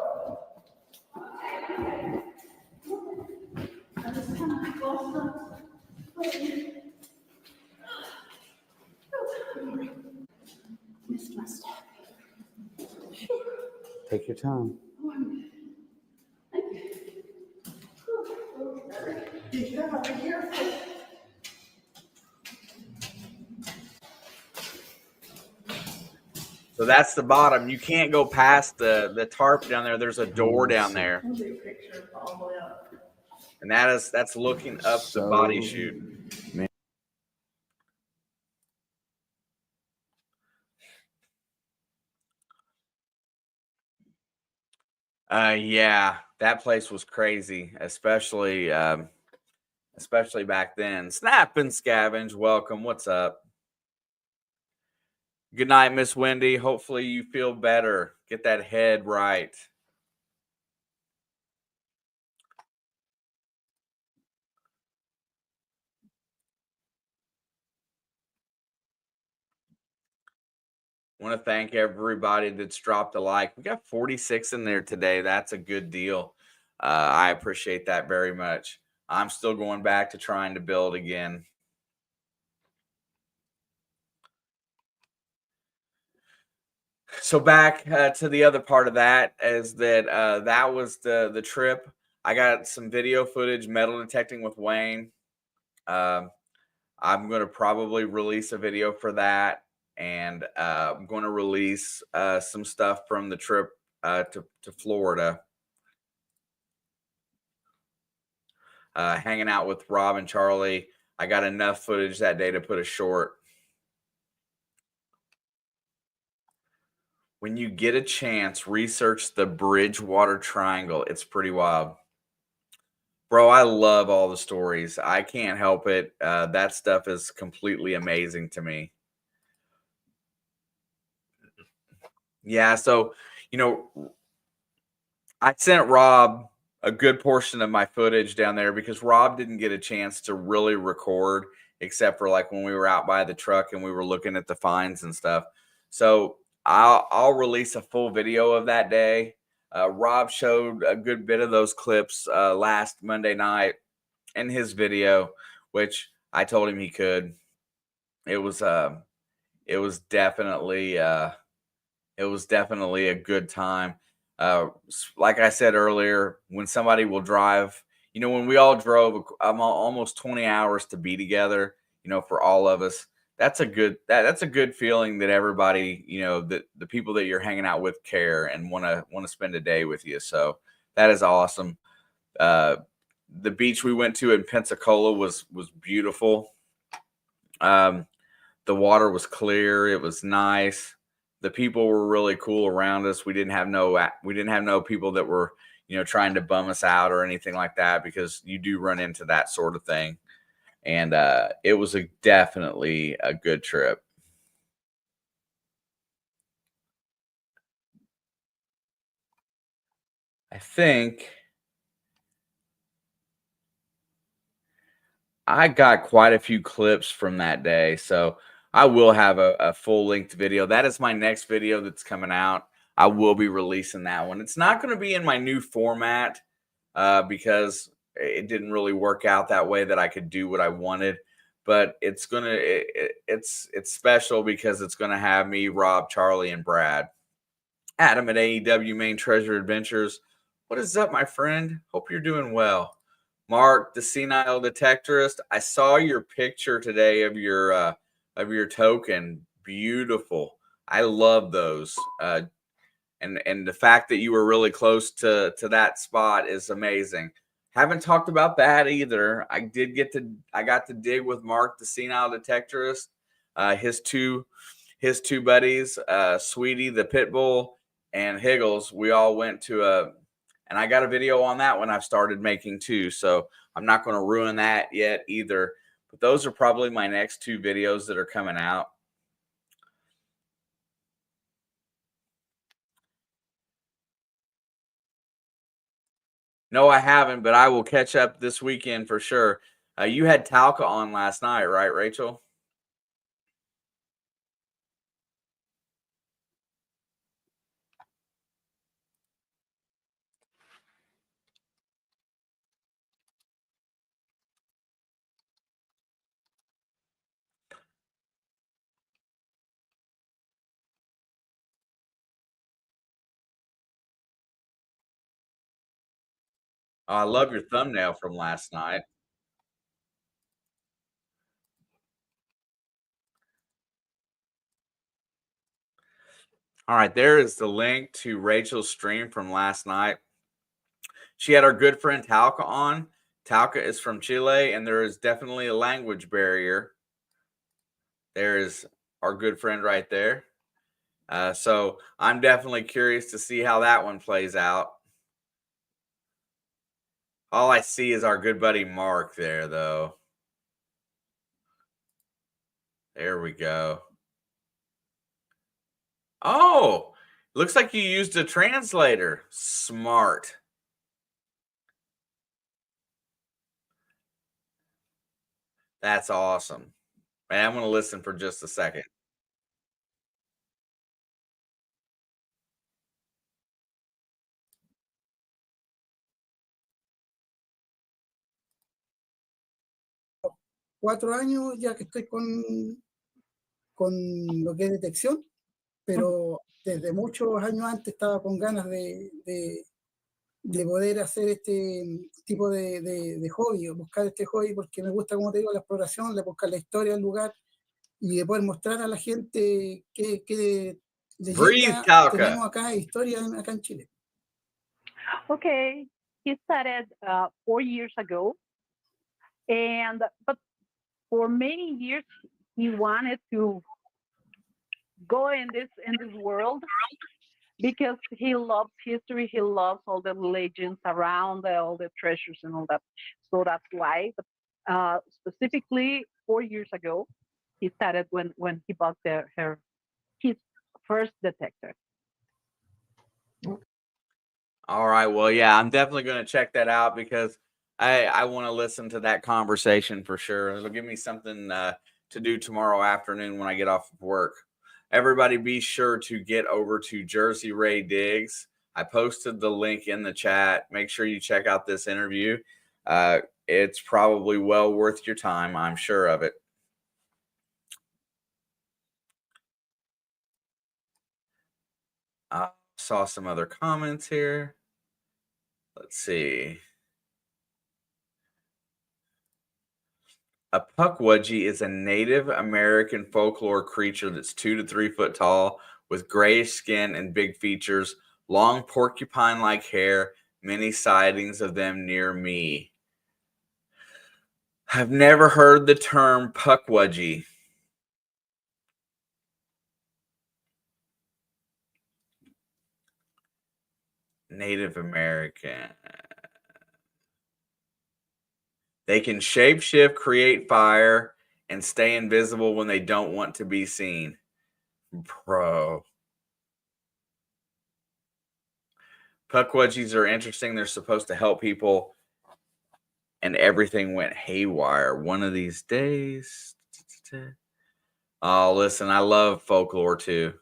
Take your time.
So that's the bottom. You can't go past the tarp down there. There's a door down there, and that's looking up the body chute. Yeah, that place was crazy, especially back then. Snap and Scavenge, welcome. What's up? Good night, Miss Wendy. Hopefully you feel better. Get that head right. Want to thank everybody that's dropped a like. We got 46 in there today. That's a good deal. I appreciate that very much. I'm still going back to trying to build again. So back to the other part of that is that that was the trip. I got some video footage metal detecting with Wayne. I'm going to probably release a video for that, and I'm going to release some stuff from the trip to Florida. Hanging out with Rob and Charlie. I got enough footage that day to put a short. When you get a chance, research the Bridgewater Triangle. It's pretty wild. Bro, I love all the stories. I can't help it. That stuff is completely amazing to me. Yeah, so, I sent Rob a good portion of my footage down there because Rob didn't get a chance to really record except for like when we were out by the truck and we were looking at the finds and stuff. So I'll release a full video of that day. Rob showed a good bit of those clips last Monday night in his video, which I told him he could. It was definitely a good time. Like I said earlier, when somebody will drive, when we all drove almost 20 hours to be together, for all of us, that's a good feeling that everybody, that the people that you're hanging out with care and want to spend a day with you. So that is awesome. The beach we went to in Pensacola was beautiful. The water was clear. It was nice. The people were really cool around us. We didn't have no people that were, trying to bum us out or anything like that, because you do run into that sort of thing. And it was definitely a good trip. I think I got quite a few clips from that day, so I will have a full length video. That is my next video that's coming out. I will be releasing that one. It's not going to be in my new format because it didn't really work out that way that I could do what I wanted. But it's special because it's gonna have me, Rob, Charlie, and Brad. Adam at AEW Main Treasure Adventures. What is up, my friend? Hope you're doing well. Mark, the Senile Detectorist. I saw your picture today of your token. Beautiful. I love those. And the fact that you were really close to that spot is amazing. Haven't talked about that either. I got to dig with Mark, the Senile Detectorist, his two buddies, Sweetie, the pit bull, and Higgles. We all went to and I got a video on that one I've started making too. So I'm not going to ruin that yet either. But those are probably my next two videos that are coming out. No, I haven't, but I will catch up this weekend for sure. You had Talca on last night, right, Rachel? I love your thumbnail from last night. All right, there is the link to Rachel's stream from last night. She had our good friend Talca on. Talca is from Chile, and there is definitely a language barrier. There is our good friend right there. So I'm definitely curious to see how that one plays out. All I see is our good buddy Mark there, though. There we go. Oh, looks like you used a translator. Smart. That's awesome. Man, I'm going to listen for just a second.
Cuatro años ya que estoy con lo que es detección, pero desde muchos años antes estaba con ganas de poder hacer este tipo de hobby, o buscar este hobby, porque me gusta, como te digo, la exploración, de buscar la historia del lugar y de poder mostrar a la gente que leyenda tenemos acá, historia acá en Chile.
Okay, he started 4 years ago, but for many years he wanted to go in this world because he loves history, he loves all the legends around, all the treasures and all that. So that's why. But specifically 4 years ago, he started when he bought his first detector.
All right. Well, yeah, I'm definitely going to check that out because I want to listen to that conversation for sure. It'll give me something to do tomorrow afternoon when I get off of work. Everybody be sure to get over to Jersey Ray Diggs. I posted the link in the chat. Make sure you check out this interview. It's probably well worth your time. I'm sure of it. I saw some other comments here. Let's see. A pukwudgie is a Native American folklore creature that's 2 to 3 foot tall with grayish skin and big features, long porcupine-like hair, many sightings of them near me. I've never heard the term pukwudgie. Native American. They can shapeshift, create fire, and stay invisible when they don't want to be seen. Bro. Pukwudgies are interesting. They're supposed to help people, and everything went haywire one of these days. Oh, listen, I love folklore too.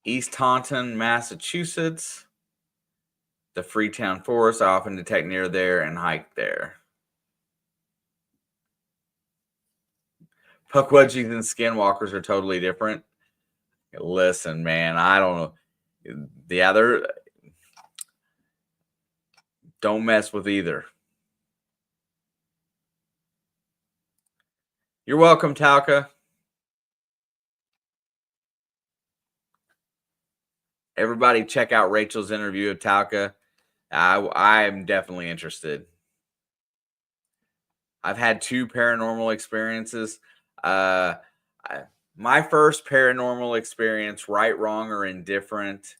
East Taunton, Massachusetts. The Freetown Forest. I often detect near there and hike there. Pukwudgies and skinwalkers are totally different. Listen, man, I don't know. The other, don't mess with either. You're welcome, Talca. Everybody check out Rachel's interview of Talca. I'm definitely interested. I've had 2 paranormal experiences. My first paranormal experience, right, wrong, or indifferent,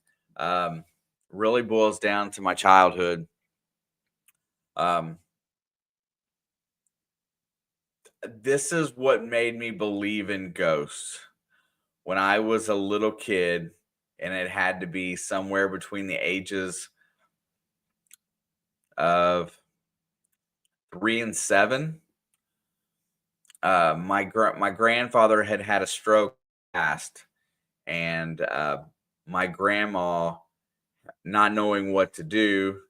really boils down to my childhood. This is what made me believe in ghosts. When I was a little kid, and it had to be somewhere between the ages of 3 and 7. My grandfather had a stroke fast, and my grandma, not knowing what to do,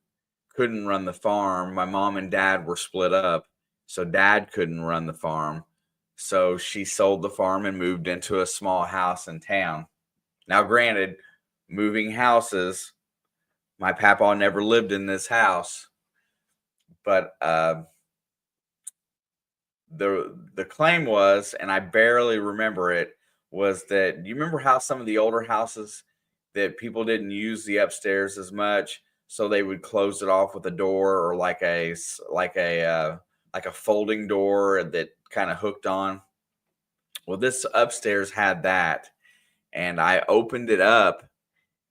couldn't run the farm. My mom and dad were split up, So dad couldn't run the farm. So she sold the farm and moved into a small house in town. Now, granted, moving houses, my papa never lived in this house, but the claim was, and I barely remember it, was that you remember how some of the older houses that people didn't use the upstairs as much, so they would close it off with a door or like a folding door that kind of hooked on. Well, this upstairs had that, and I opened it up,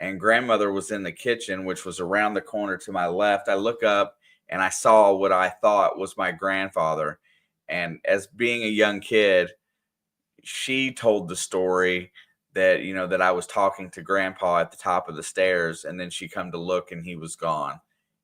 and grandmother was in the kitchen, which was around the corner to my left. I look up and I saw what I thought was my grandfather. And as being a young kid, she told the story that, you know, that I was talking to grandpa at the top of the stairs, and then she come to look and he was gone.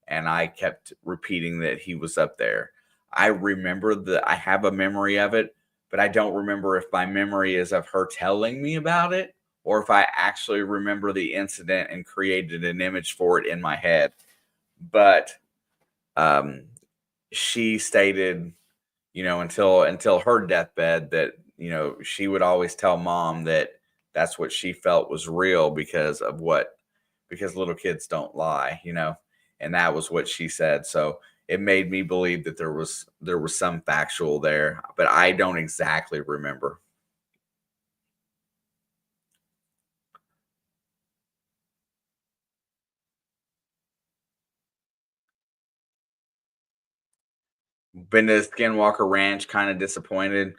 And I kept repeating that he was up there. I remember that I have a memory of it, but I don't remember if my memory is of her telling me about it or if I actually remember the incident and created an image for it in my head. But she stated, you know, until her deathbed, that, you know, she would always tell mom that that's what she felt was real because little kids don't lie, you know, and that was what she said. So it made me believe that there was some factual there, but I don't exactly remember. Been to Skinwalker Ranch, kind of disappointed.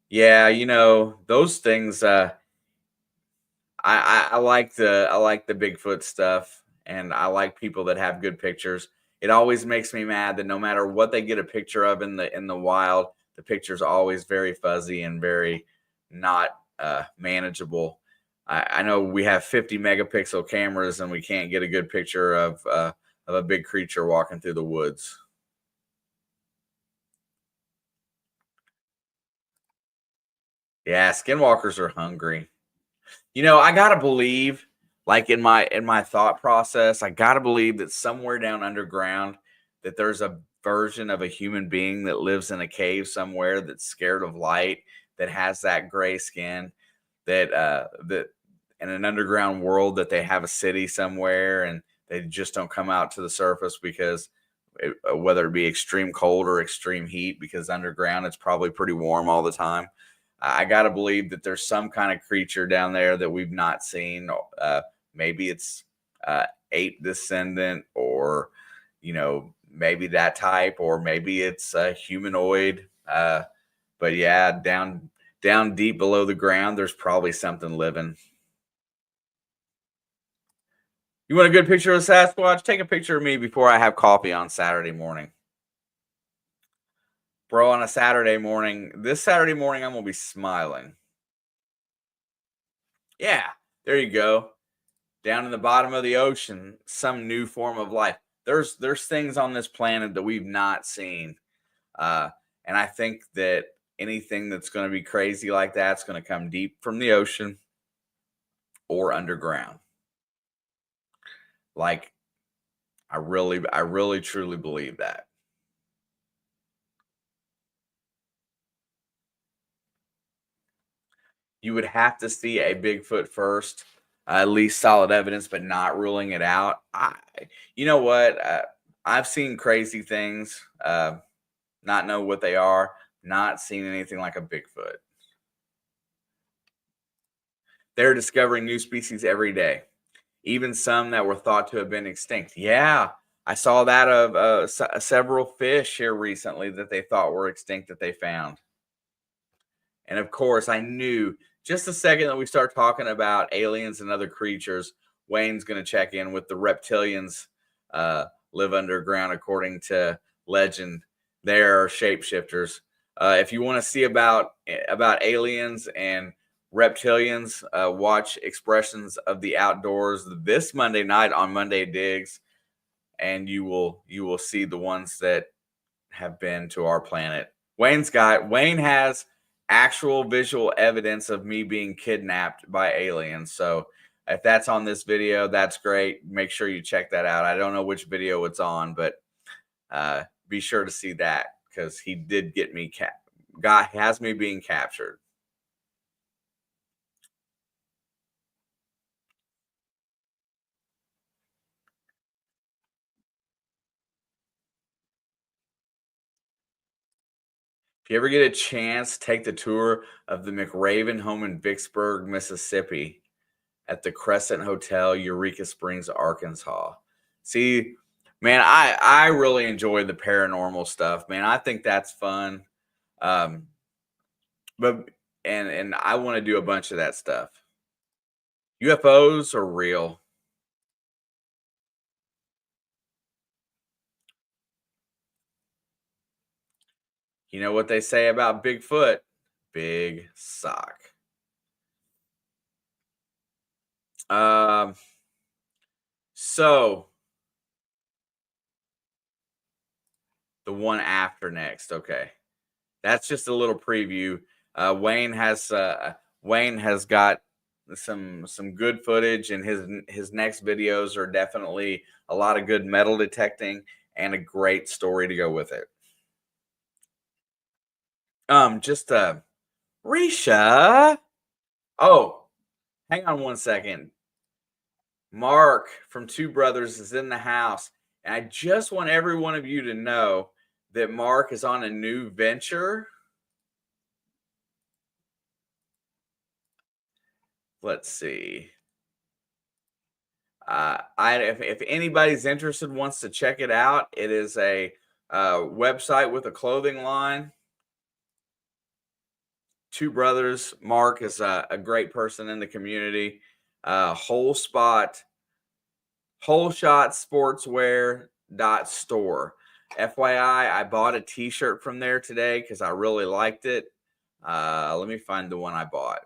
Yeah, you know, those things, I like the Bigfoot stuff, and I like people that have good pictures. It always makes me mad that no matter what they get a picture of in the wild, the picture's always very fuzzy and very not manageable. I know we have 50 megapixel cameras and we can't get a good picture of a big creature walking through the woods. Yeah, skinwalkers are hungry. You know, I gotta believe, like in my thought process, I gotta believe that somewhere down underground that there's a version of a human being that lives in a cave somewhere that's scared of light, that has that gray skin, that in an underground world that they have a city somewhere and they just don't come out to the surface because whether it be extreme cold or extreme heat, because underground it's probably pretty warm all the time. I got to believe that there's some kind of creature down there that we've not seen. Maybe it's ape descendant, or, you know, maybe that type, or maybe it's a humanoid. But yeah, down deep below the ground, there's probably something living. You want a good picture of Sasquatch? Take a picture of me before I have coffee on Saturday morning. Bro, on a Saturday morning, this Saturday morning, I'm going to be smiling. Yeah, there you go. Down in the bottom of the ocean, some new form of life. There's things on this planet that we've not seen. And I think that anything that's going to be crazy like that is going to come deep from the ocean or underground. Like, I really, truly believe that. You would have to see a Bigfoot first, at least solid evidence, but not ruling it out. You know what? I've seen crazy things, not know what they are, not seen anything like a Bigfoot. They're discovering new species every day, even some that were thought to have been extinct. Yeah, I saw that of several fish here recently that they thought were extinct that they found. And of course, I knew just the second that we start talking about aliens and other creatures, Wayne's going to check in with the reptilians live underground, according to legend. They are shapeshifters. If you want to see about aliens and reptilians, watch Expressions of the Outdoors this Monday night on Monday Digs, and you will see the ones that have been to our planet. Wayne has actual visual evidence of me being kidnapped by aliens. So if that's on this video, that's great. Make sure you check that out. I don't know which video it's on, but be sure to see that, because he did get me has me being captured. If you ever get a chance, take the tour of the McRaven home in Vicksburg, Mississippi, at the Crescent Hotel, Eureka Springs, Arkansas. See, man, I really enjoy the paranormal stuff, man. I think that's fun. But I want to do a bunch of that stuff. UFOs are real. You know what they say about Bigfoot? Big sock. So the one after next, okay. That's just a little preview. Wayne has got some good footage, and his next videos are definitely a lot of good metal detecting and a great story to go with it. Risha. Oh, hang on one second. Mark from Two Brothers is in the house, and I just want every one of you to know that Mark is on a new venture. Let's see. If anybody's interested, wants to check it out, it is a website with a clothing line. Two Brothers. Mark is a great person in the community. Whole Shot Sportswear.store. FYI, I bought a t-shirt from there today because I really liked it. Let me find the one I bought.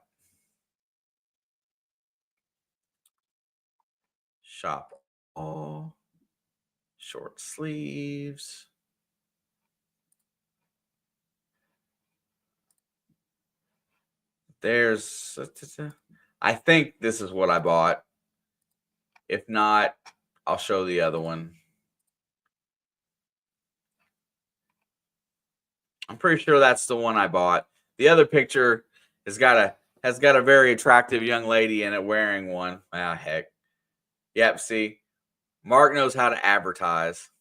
Shop all short sleeves. There's, I think this is what I bought. If not, I'll show the other one. I'm pretty sure that's the one I bought. The other picture has got a very attractive young lady in it wearing one. Ah, heck. Yep, see, Mark knows how to advertise.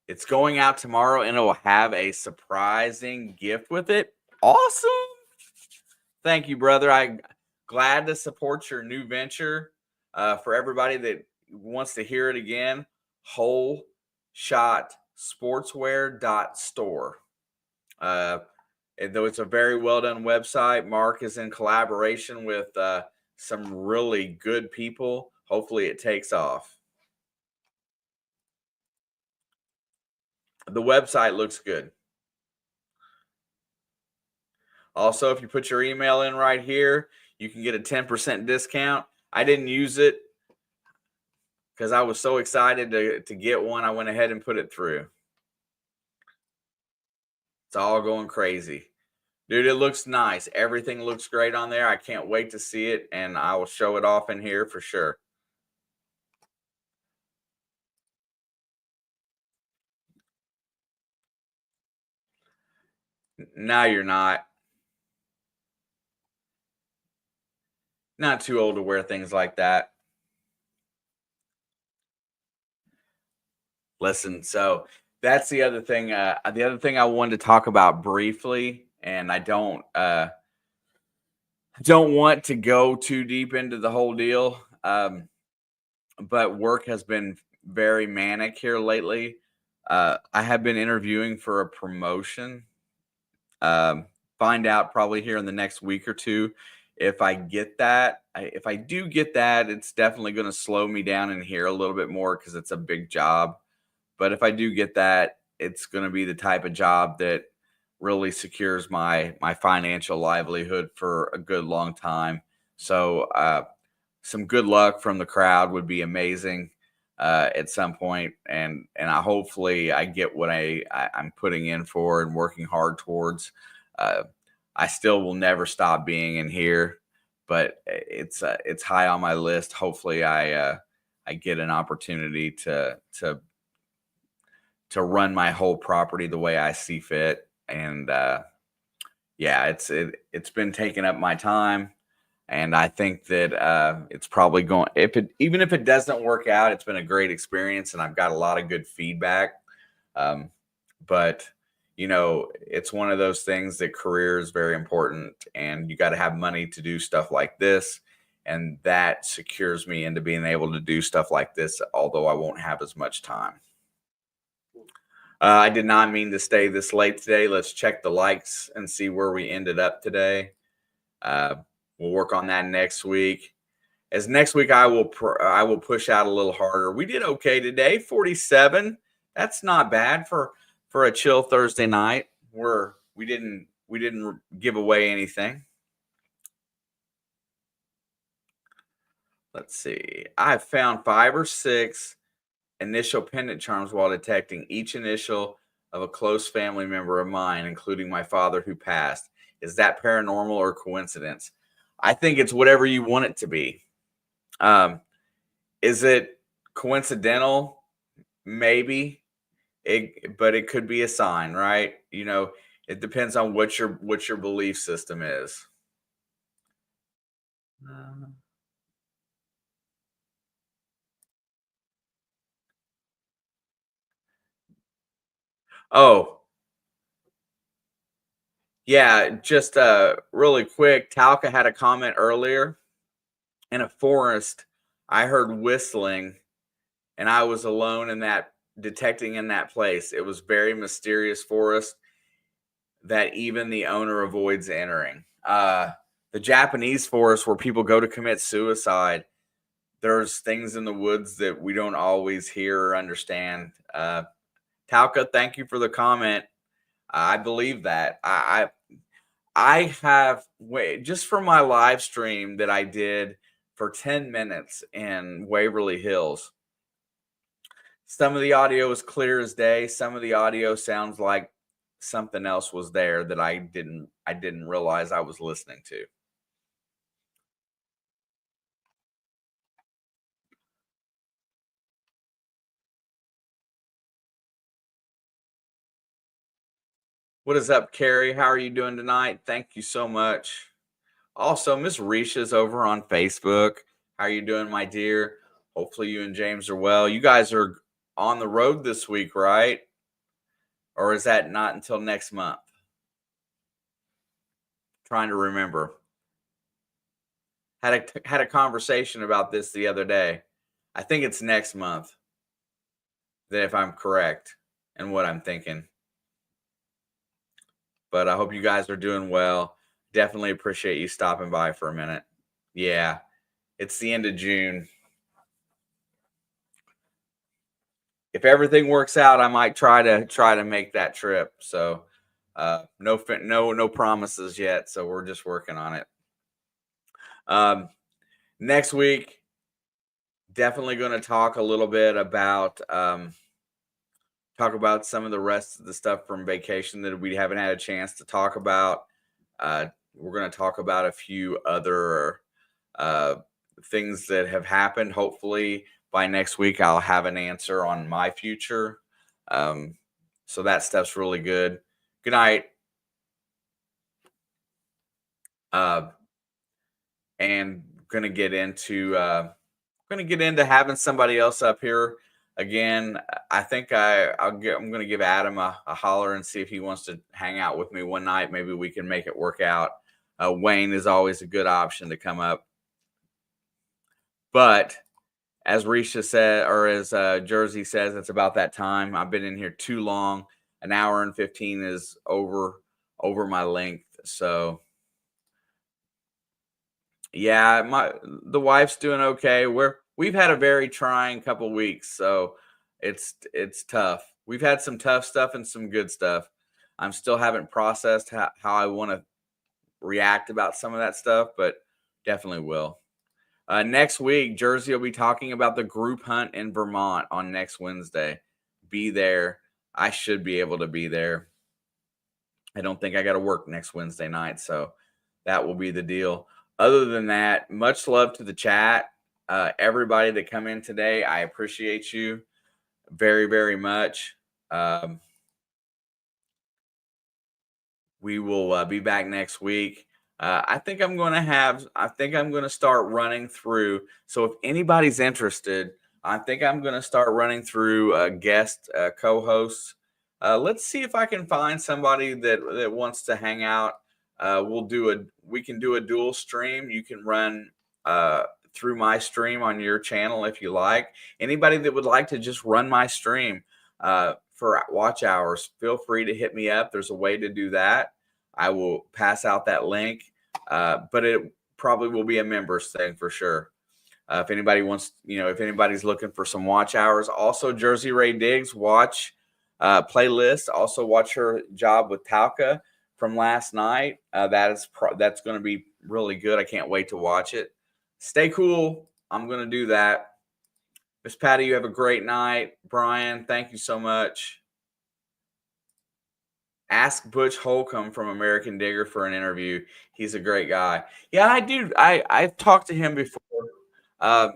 It's going out tomorrow, and it will have a surprising gift with it. Awesome. Thank you, brother. I'm glad to support your new venture. For everybody that wants to hear it again, Whole Shot Sportswear.store. Though it's a very well done website, Mark is in collaboration with some really good people. Hopefully it takes off. The website looks good. Also, if you put your email in right here, you can get a 10% discount. I didn't use it because I was so excited to get one. I went ahead and put it through. It's all going crazy. Dude, it looks nice. Everything looks great on there. I can't wait to see it, and I will show it off in here for sure. Now you're not too old to wear things like that. Listen, so that's the other thing. The other thing I wanted to talk about briefly, and I don't want to go too deep into the whole deal. But work has been very manic here lately. I have been interviewing for a promotion. Find out probably here in the next week or two if I get that. If I do get that, it's definitely going to slow me down in here a little bit more because it's a big job. But if I do get that, it's going to be the type of job that really secures my financial livelihood for a good long time. So some good luck from the crowd would be amazing at some point, and hopefully I get what I'm putting in for and working hard towards. I still will never stop being in here, but it's high on my list. Hopefully I get an opportunity to run my whole property the way I see fit. And yeah, it's been taking up my time. And I think that it's probably going, even if it doesn't work out, it's been a great experience and I've got a lot of good feedback. But you know, it's one of those things that career is very important and you got to have money to do stuff like this. And that secures me into being able to do stuff like this, although I won't have as much time. I did not mean to stay this late today. Let's check the likes and see where we ended up today. We'll work on that next week. As next week, I will push out a little harder. We did okay today, 47. That's not bad for a chill Thursday night where we didn't give away anything. Let's see. I found 5 or 6 initial pendant charms while detecting each initial of a close family member of mine, including my father who passed. Is that paranormal or coincidence? I think it's whatever you want it to be. Is it coincidental? Maybe. But it could be a sign, right? You know, it depends on what your belief system is. Oh, yeah, just really quick. Talca had a comment earlier. In a forest, I heard whistling, and I was alone in that, detecting in that place. It was very mysterious forest that even the owner avoids entering. The Japanese forest where people go to commit suicide, there's things in the woods that we don't always hear or understand. Talca, thank you for the comment. I believe that. I have, just for my live stream that I did for 10 minutes in Waverly Hills, some of the audio is clear as day. Some of the audio sounds like something else was there that I didn't realize I was listening to. What is up, Carrie? How are you doing tonight? Thank you so much. Also, Miss Risha's over on Facebook. How are you doing, my dear? Hopefully you and James are well. You guys are on the road this week, right? Or is that not until next month? Trying to remember. Had a conversation about this the other day. I think it's next month. That if I'm correct in what I'm thinking. But I hope you guys are doing well. Definitely appreciate you stopping by for a minute. Yeah, it's the end of June. If everything works out, I might try to make that trip. So no promises yet. So we're just working on it. Next week, definitely going to talk a little bit about talk about some of the rest of the stuff from vacation that we haven't had a chance to talk about. We're going to talk about a few other things that have happened. Hopefully by next week, I'll have an answer on my future. So that stuff's really good. Good night. And going to get into having somebody else up here. Again, I think I'm going to give Adam a holler and see if he wants to hang out with me one night. Maybe we can make it work out. Wayne is always a good option to come up. But as Risha said, or as Jersey says, it's about that time. I've been in here too long. An hour and 15 is over my length. So yeah, the wife's doing okay. We've had a very trying couple weeks, so it's tough. We've had some tough stuff and some good stuff. I'm still haven't processed how I want to react about some of that stuff, but definitely will. Next week, Jersey will be talking about the group hunt in Vermont on next Wednesday. Be there. I should be able to be there. I don't think I got to work next Wednesday night, so that will be the deal. Other than that, much love to the chat. Everybody that come in today, I appreciate you very, very much. We will be back next week. I think I'm going to start running through. So if anybody's interested, I think I'm going to start running through guest co-hosts. Let's see if I can find somebody that wants to hang out. We can do a dual stream. You can run through my stream on your channel if you like. Anybody that would like to just run my stream for watch hours, feel free to hit me up. There's a way to do that. I will pass out that link, but it probably will be a members thing for sure. If anybody wants, if anybody's looking for some watch hours, also Jersey Ray Diggs watch playlist. Also watch her job with Talca from last night. That's going to be really good. I can't wait to watch it. Stay cool. I'm going to do that. Miss Patty, you have a great night. Brian, thank you so much. Ask Butch Holcomb from American Digger for an interview. He's a great guy. Yeah, I do. I've talked to him before. I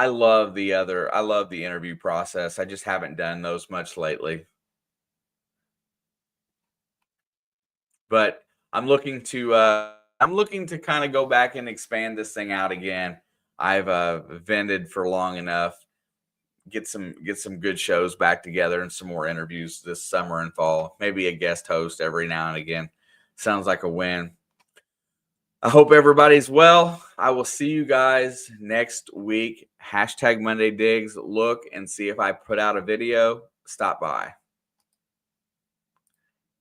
love the interview process. I just haven't done those much lately. But I'm looking to kind of go back and expand this thing out again. I've vented for long enough. Get some good shows back together and some more interviews this summer and fall. Maybe a guest host every now and again. Sounds like a win. I hope everybody's well. I will see you guys next week. #MondayDiggs. Look and see if I put out a video. Stop by.